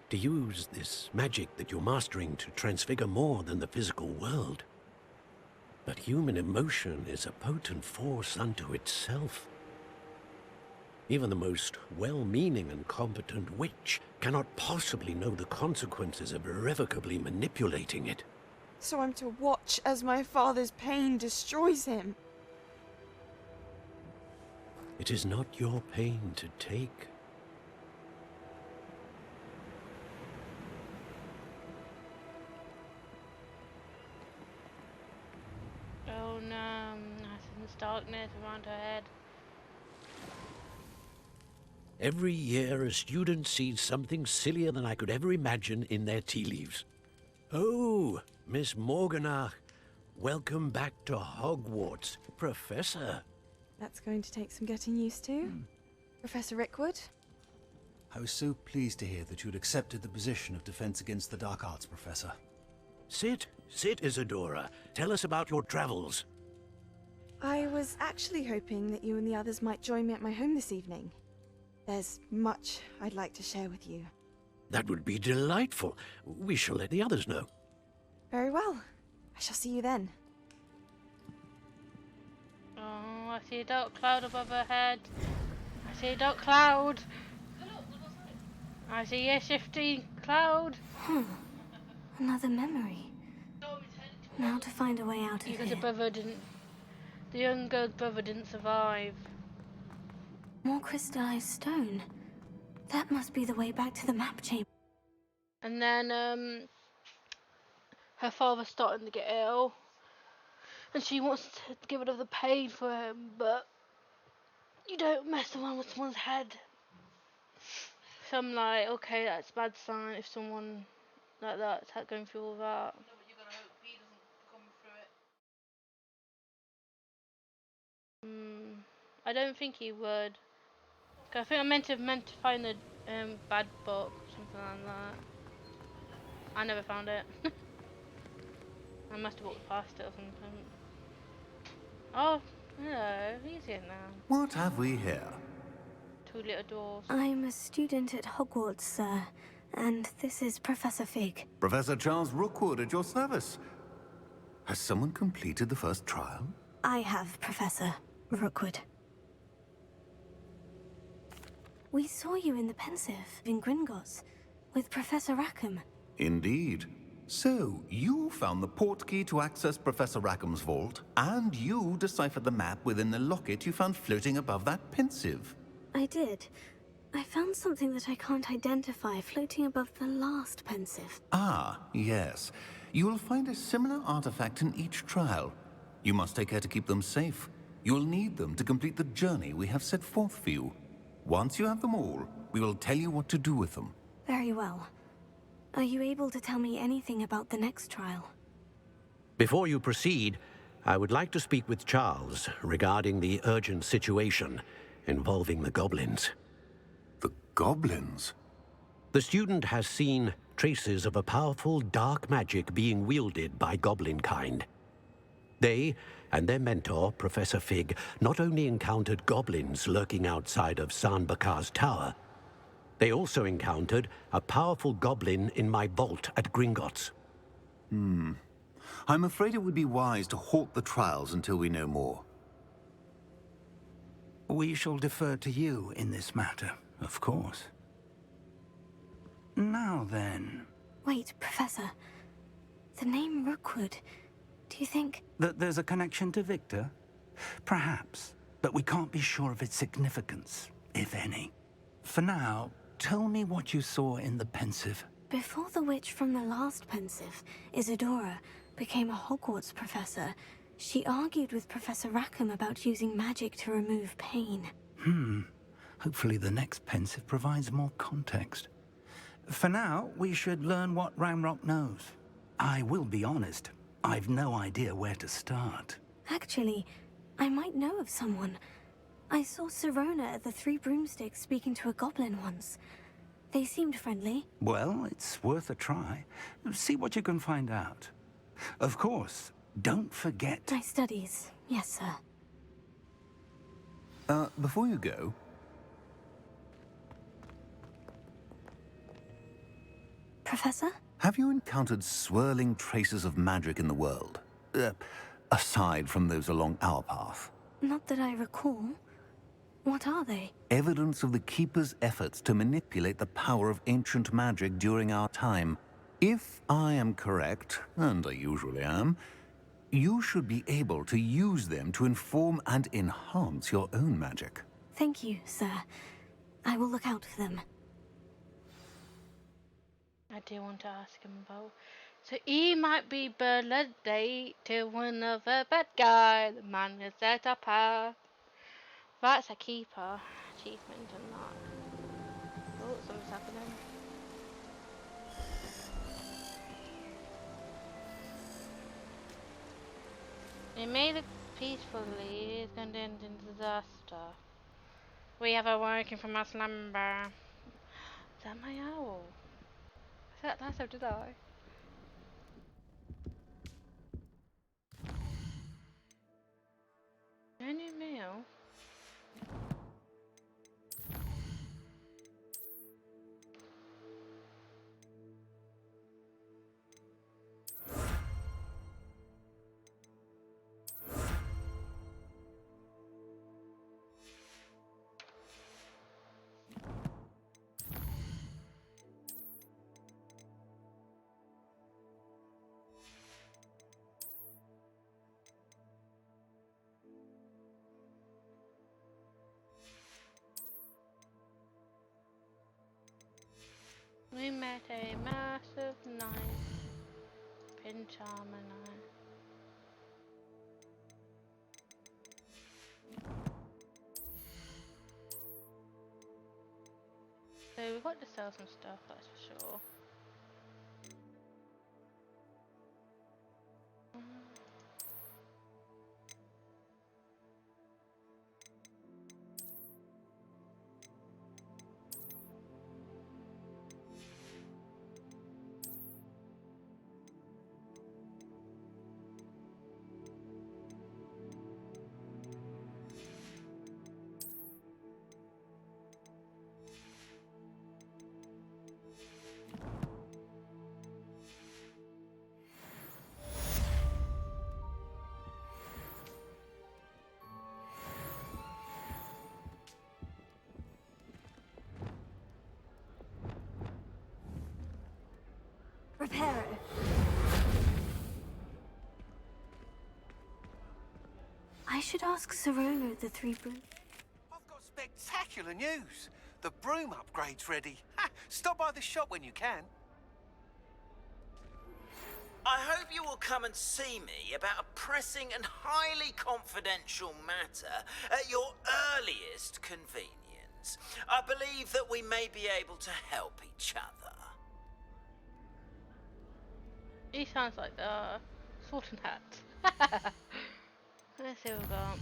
to use this magic that you're mastering to transfigure more than the physical world. But human emotion is a potent force unto itself. Even the most well-meaning and competent witch cannot possibly know the consequences of irrevocably manipulating it. So I'm to watch as my father's pain destroys him. It is not your pain to take. Oh no, Nathan's darkness around her head. Every year, a student sees something sillier than I could ever imagine in their tea leaves. Oh, Miss Morganach, welcome back to Hogwarts, Professor. That's going to take some getting used to. Professor Rickwood? I was so pleased to hear that you'd accepted the position of Defense Against the Dark Arts, Professor. Sit, Isadora. Tell us about your travels. I was actually hoping that you and the others might join me at my home this evening. There's much I'd like to share with you. That would be delightful. We shall let the others know. Very well. I shall see you then. Oh, I see a dark cloud above her head. I see a dark cloud. I see a shifting cloud. Another memory. Now to find a way out of Because here. the young girl's brother didn't survive. More crystallized stone. That must be the way back to the map chamber. And then her father's starting to get ill, and she wants to get rid of the pain for him, but you don't mess around with someone's head. So I'm like, okay, that's a bad sign if someone like that's going through all that. I don't think he would. 'Cause I think I meant to find the bad book, something like that. I never found it. I must have walked past it or something. Oh, hello, he's here now. What have we here? Two little doors. I'm a student at Hogwarts, sir, and this is Professor Fig. Professor Charles Rookwood at your service. Has someone completed the first trial? I have, Professor Rookwood. We saw you in the Pensive in Gringotts with Professor Rackham. Indeed. So, you found the port key to access Professor Rackham's vault, and you deciphered the map within the locket you found floating above that pensive. I did. I found something that I can't identify floating above the last pensive. Ah, yes. You will find a similar artifact in each trial. You must take care to keep them safe. You will need them to complete the journey we have set forth for you. Once you have them all, we will tell you what to do with them. Very well. Are you able to tell me anything about the next trial? Before you proceed, I would like to speak with Charles regarding the urgent situation involving the goblins. The goblins? The student has seen traces of a powerful dark magic being wielded by goblin kind. They and their mentor, Professor Fig, not only encountered goblins lurking outside of San Bakar's tower, they also encountered a powerful goblin in my vault at Gringotts. I'm afraid it would be wise to halt the trials until we know more. We shall defer to you in this matter, of course. Now then... Wait, Professor. The name Rookwood. Do you think... That there's a connection to Victor? Perhaps, but we can't be sure of its significance, if any. For now, tell me what you saw in the pensive. Before the witch from the last pensive, Isadora, became a Hogwarts professor, she argued with Professor Rackham about using magic to remove pain. Hopefully the next pensive provides more context. For now, we should learn what Ranrock knows. I will be honest, I've no idea where to start. Actually, I might know of someone. I saw Sirona at the Three Broomsticks speaking to a goblin once. They seemed friendly. Well, it's worth a try. See what you can find out. Of course, don't forget... My studies, yes, sir. Before you go... Professor? Have you encountered swirling traces of magic in the world? Aside from those along our path? Not that I recall. What are they? Evidence of the Keeper's efforts to manipulate the power of ancient magic during our time. If I am correct, and I usually am, you should be able to use them to inform and enhance your own magic. Thank you, sir. I will look out for them. I do want to ask him about. So he might be blooded to one of the bad guy. The man has set a path. That's a keeper achievement and that. Oh, something's happening. It may look peacefully, it's going to end in disaster. We have awoken from our slumber. Is that my owl? I said that last time, did I? Any meal? We met a massive knight, Pinch Armor Knight. So we've got to sell some stuff, that's for sure. Reparo. should ask Serona at the Three Broom. I've got spectacular news. The broom upgrade's ready. Ha! Stop by the shop when you can. I hope you will come and see me about a pressing and highly confidential matter at your earliest convenience. I believe that we may be able to help each other. He sounds like the Sultan Hat. Let's see what we got.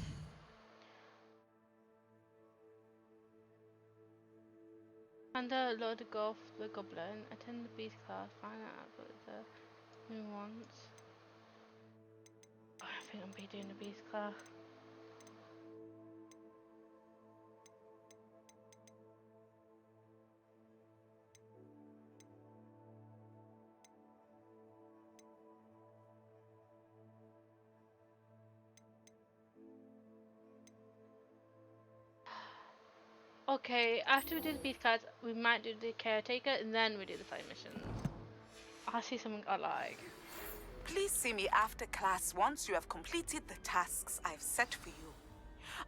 Under Lord Golf the Goblin, attend the beast class, find out what the new ones. Oh, I think I'm be doing the beast class. Okay, after we do the beast cards, we might do the caretaker and then we do the side missions. I see something I like. Please see me after class once you have completed the tasks I've set for you.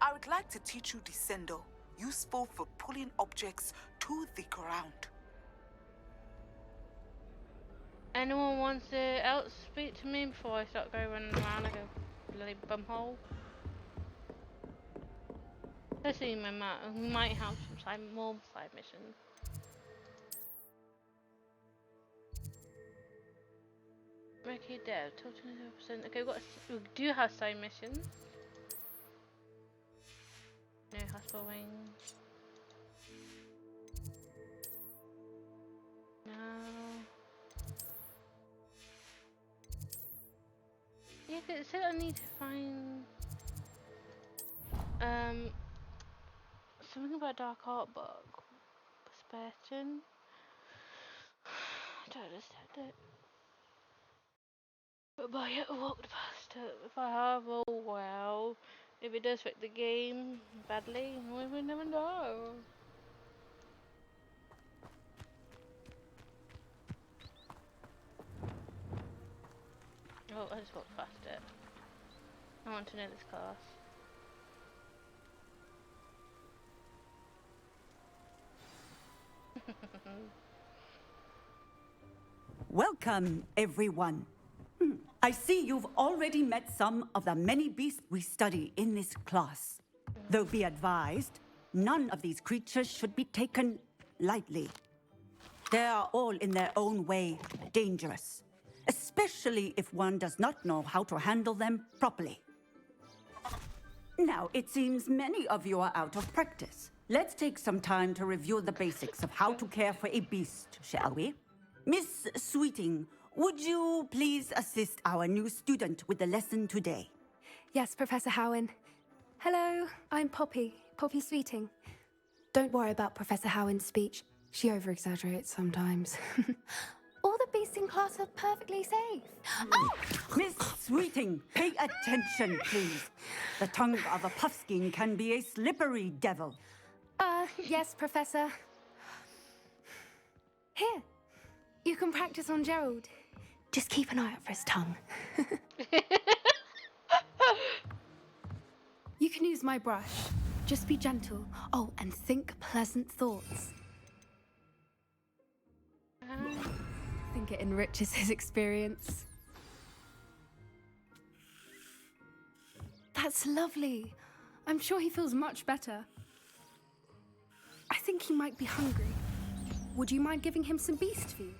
I would like to teach you Descendo, useful for pulling objects to the ground. Anyone wants to else speak to me before I start going running around like a bloody bumhole? Let's see, we might have some more side missions. Okay, dev, total 0%. Okay, we do have side missions. No hospital wings. No. Yeah, it said I need to find something about Dark Art book. Perspection. I don't understand it. But I have walked past it. If I have, oh well. If it does affect the game badly, we will never know. Oh, I just walked past it. I want to know this class. Welcome, everyone. I see you've already met some of the many beasts we study in this class. Though be advised, none of these creatures should be taken lightly. They are all in their own way dangerous, especially if one does not know how to handle them properly. Now, it seems many of you are out of practice. Let's take some time to review the basics of how to care for a beast, shall we? Miss Sweeting, would you please assist our new student with the lesson today? Yes, Professor Howen. Hello, I'm Poppy Sweeting. Don't worry about Professor Howen's speech. She over-exaggerates sometimes. All the beasts in class are perfectly safe. Oh! Miss Sweeting, pay attention, please. The tongue of a puffskein can be a slippery devil. Yes, Professor. Here, you can practice on Gerald. Just keep an eye out for his tongue. You can use my brush. Just be gentle. Oh, and think pleasant thoughts. I think it enriches his experience. That's lovely. I'm sure he feels much better. I think he might be hungry. Would you mind giving him some beast food?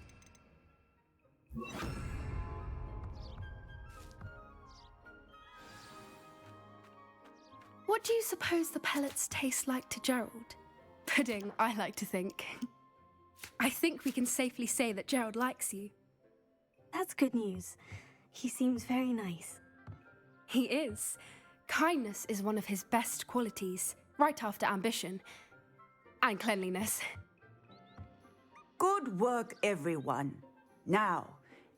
What do you suppose the pellets taste like to Gerald? Pudding, I like to think. I think we can safely say that Gerald likes you. That's good news. He seems very nice. He is. Kindness is one of his best qualities, right after ambition. And cleanliness. Good work, everyone. Now,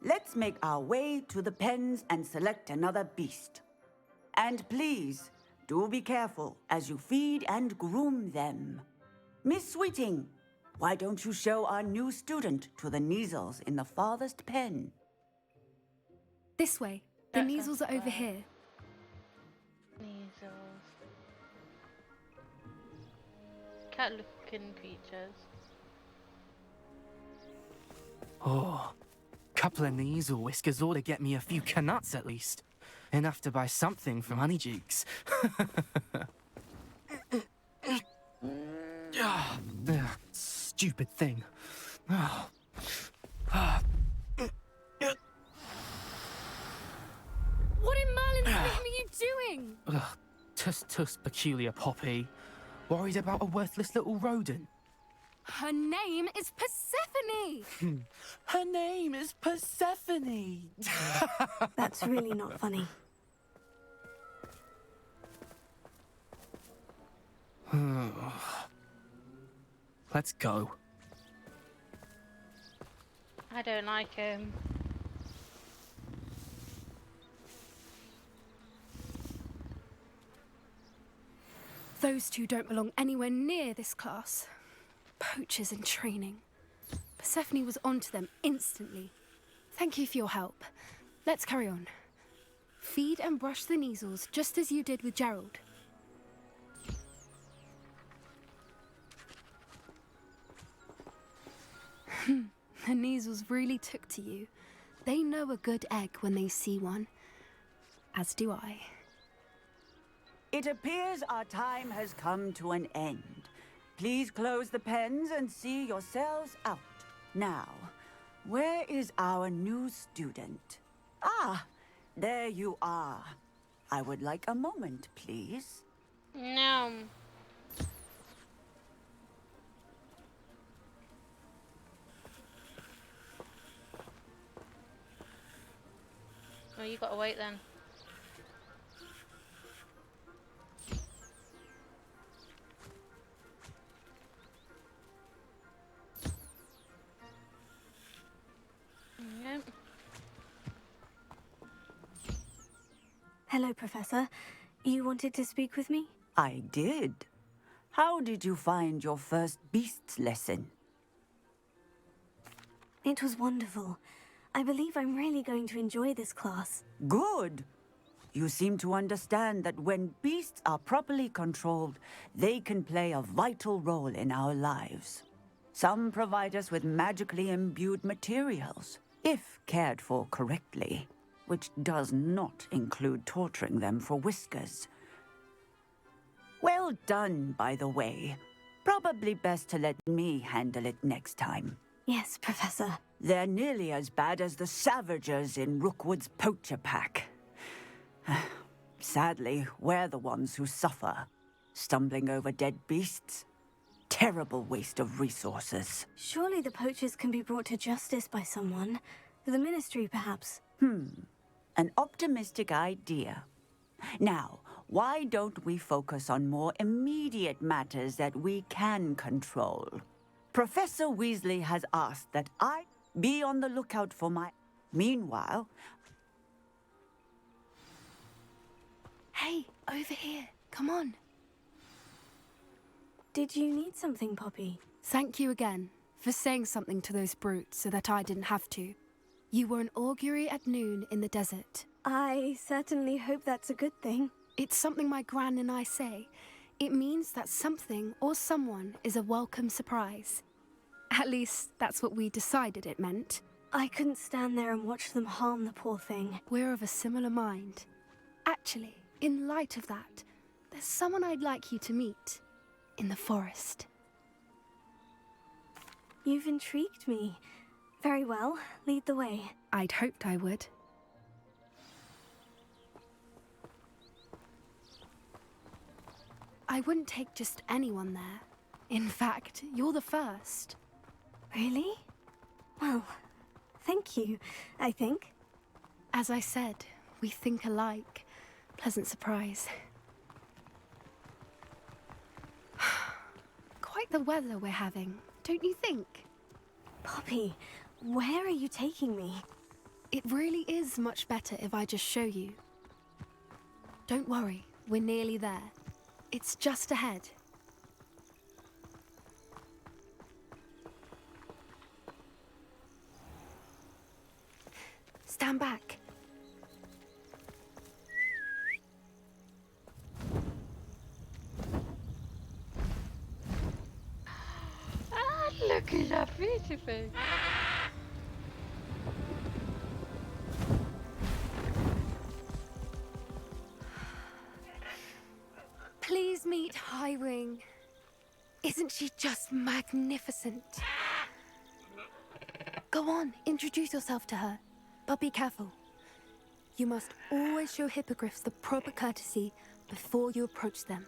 let's make our way to the pens and select another beast. And please, do be careful as you feed and groom them. Miss Sweeting, why don't you show our new student to the Neasels in the farthest pen? This way. The Neasels are over here. Neasels. cat-looking creatures. Oh, couple of these or whiskers ought to get me a few canuts at least. Enough to buy something from Honeydukes. Stupid thing. What in Merlin's name are you doing? Tuss, peculiar Poppy. Worried about a worthless little rodent. Her name is Persephone! Her name is Persephone! That's really not funny. Let's go. I don't like him. Those two don't belong anywhere near this class. Poachers in training. Persephone was onto them instantly. Thank you for your help. Let's carry on. Feed and brush the Neasels just as you did with Gerald. The Neasels really took to you. They know a good egg when they see one. As do I. It appears our time has come to an end. Please close the pens and see yourselves out. Now, where is our new student? Ah, there you are. I would like a moment, please. No. Well, you gotta wait then. Yep. Hello, Professor. You wanted to speak with me? I did. How did you find your first beasts lesson? It was wonderful. I believe I'm really going to enjoy this class. Good. You seem to understand that when beasts are properly controlled, they can play a vital role in our lives. Some provide us with magically imbued materials, if cared for correctly, which does not include torturing them for whiskers. Well done, by the way. Probably best to let me handle it next time. Yes, Professor. They're nearly as bad as the Savagers in Rookwood's poacher pack. Sadly, we're the ones who suffer, stumbling over dead beasts. Terrible waste of resources. Surely the poachers can be brought to justice by someone. The Ministry, perhaps. An optimistic idea. Now, why don't we focus on more immediate matters that we can control? Professor Weasley has asked that I be on the lookout for my... Meanwhile... Hey, over here. Come on. Did you need something, Poppy? Thank you again for saying something to those brutes so that I didn't have to. You were an augury at noon in the desert. I certainly hope that's a good thing. It's something my gran and I say. It means that something or someone is a welcome surprise. At least, that's what we decided it meant. I couldn't stand there and watch them harm the poor thing. We're of a similar mind. Actually, in light of that, there's someone I'd like you to meet. In the forest. You've intrigued me. Very well, lead the way. I'd hoped I would. I wouldn't take just anyone there. In fact, you're the first. Really? Well, thank you, I think. As I said, we think alike. Pleasant surprise. Quite the weather we're having, don't you think? Poppy, where are you taking me? It really is much better if I just show you. Don't worry, we're nearly there. It's just ahead. Stand back. Look at that pretty thing. Please meet Highwing. Isn't she just magnificent? Go on, introduce yourself to her. But be careful. You must always show hippogriffs the proper courtesy before you approach them.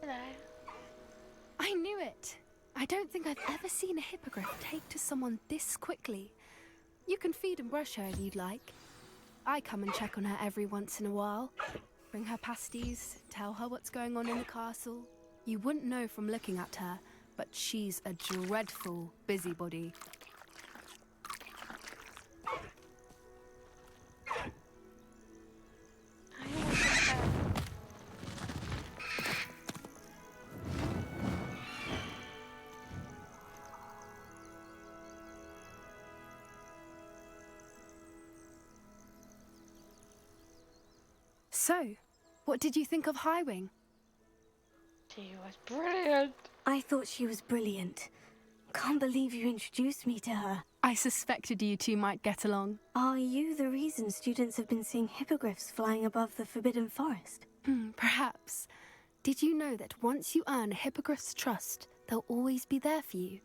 Hello. I knew it. I don't think I've ever seen a hippogriff take to someone this quickly. You can feed and brush her if you'd like. I come and check on her every once in a while. Bring her pasties, tell her what's going on in the castle. You wouldn't know from looking at her, but she's a dreadful busybody. So, what did you think of Highwing? She was brilliant. I thought she was brilliant. Can't believe you introduced me to her. I suspected you two might get along. Are you the reason students have been seeing hippogriffs flying above the Forbidden Forest? Perhaps. Did you know that once you earn a hippogriff's trust, they'll always be there for you?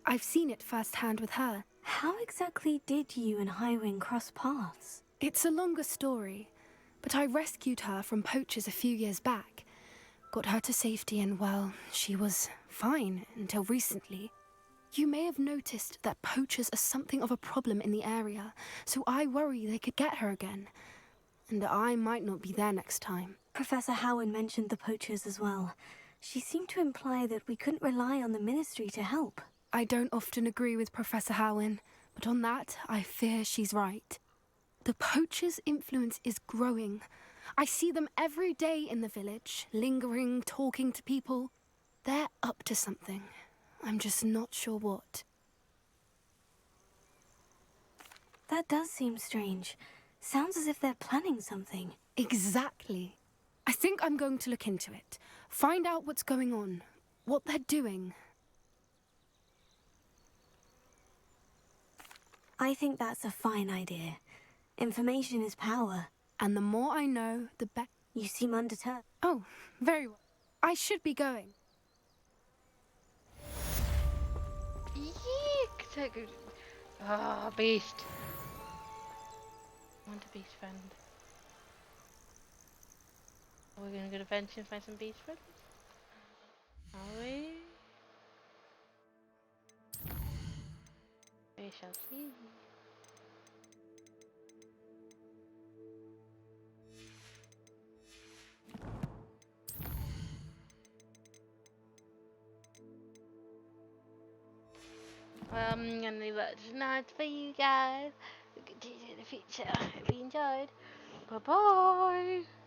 I've seen it firsthand with her. How exactly did you and Highwing cross paths? It's a longer story, but I rescued her from poachers a few years back. Got her to safety and, well, she was fine until recently. You may have noticed that poachers are something of a problem in the area, so I worry they could get her again. And I might not be there next time. Professor Howard mentioned the poachers as well. She seemed to imply that we couldn't rely on the Ministry to help. I don't often agree with Professor Howin, but on that, I fear she's right. The poachers' influence is growing. I see them every day in the village, lingering, talking to people. They're up to something. I'm just not sure what. That does seem strange. Sounds as if they're planning something. Exactly. I think I'm going to look into it. Find out what's going on, what they're doing. I think that's a fine idea. Information is power. And the more I know, the better. You seem undeterred. Oh, very well. I should be going. Yeek! Ah, beast. I want a beast friend. Are we gonna go to Fench and find some beast friends? Are we? We shall see. I'm gonna leave that tonight for you guys. We'll continue in the future. Hope you enjoyed. Bye bye.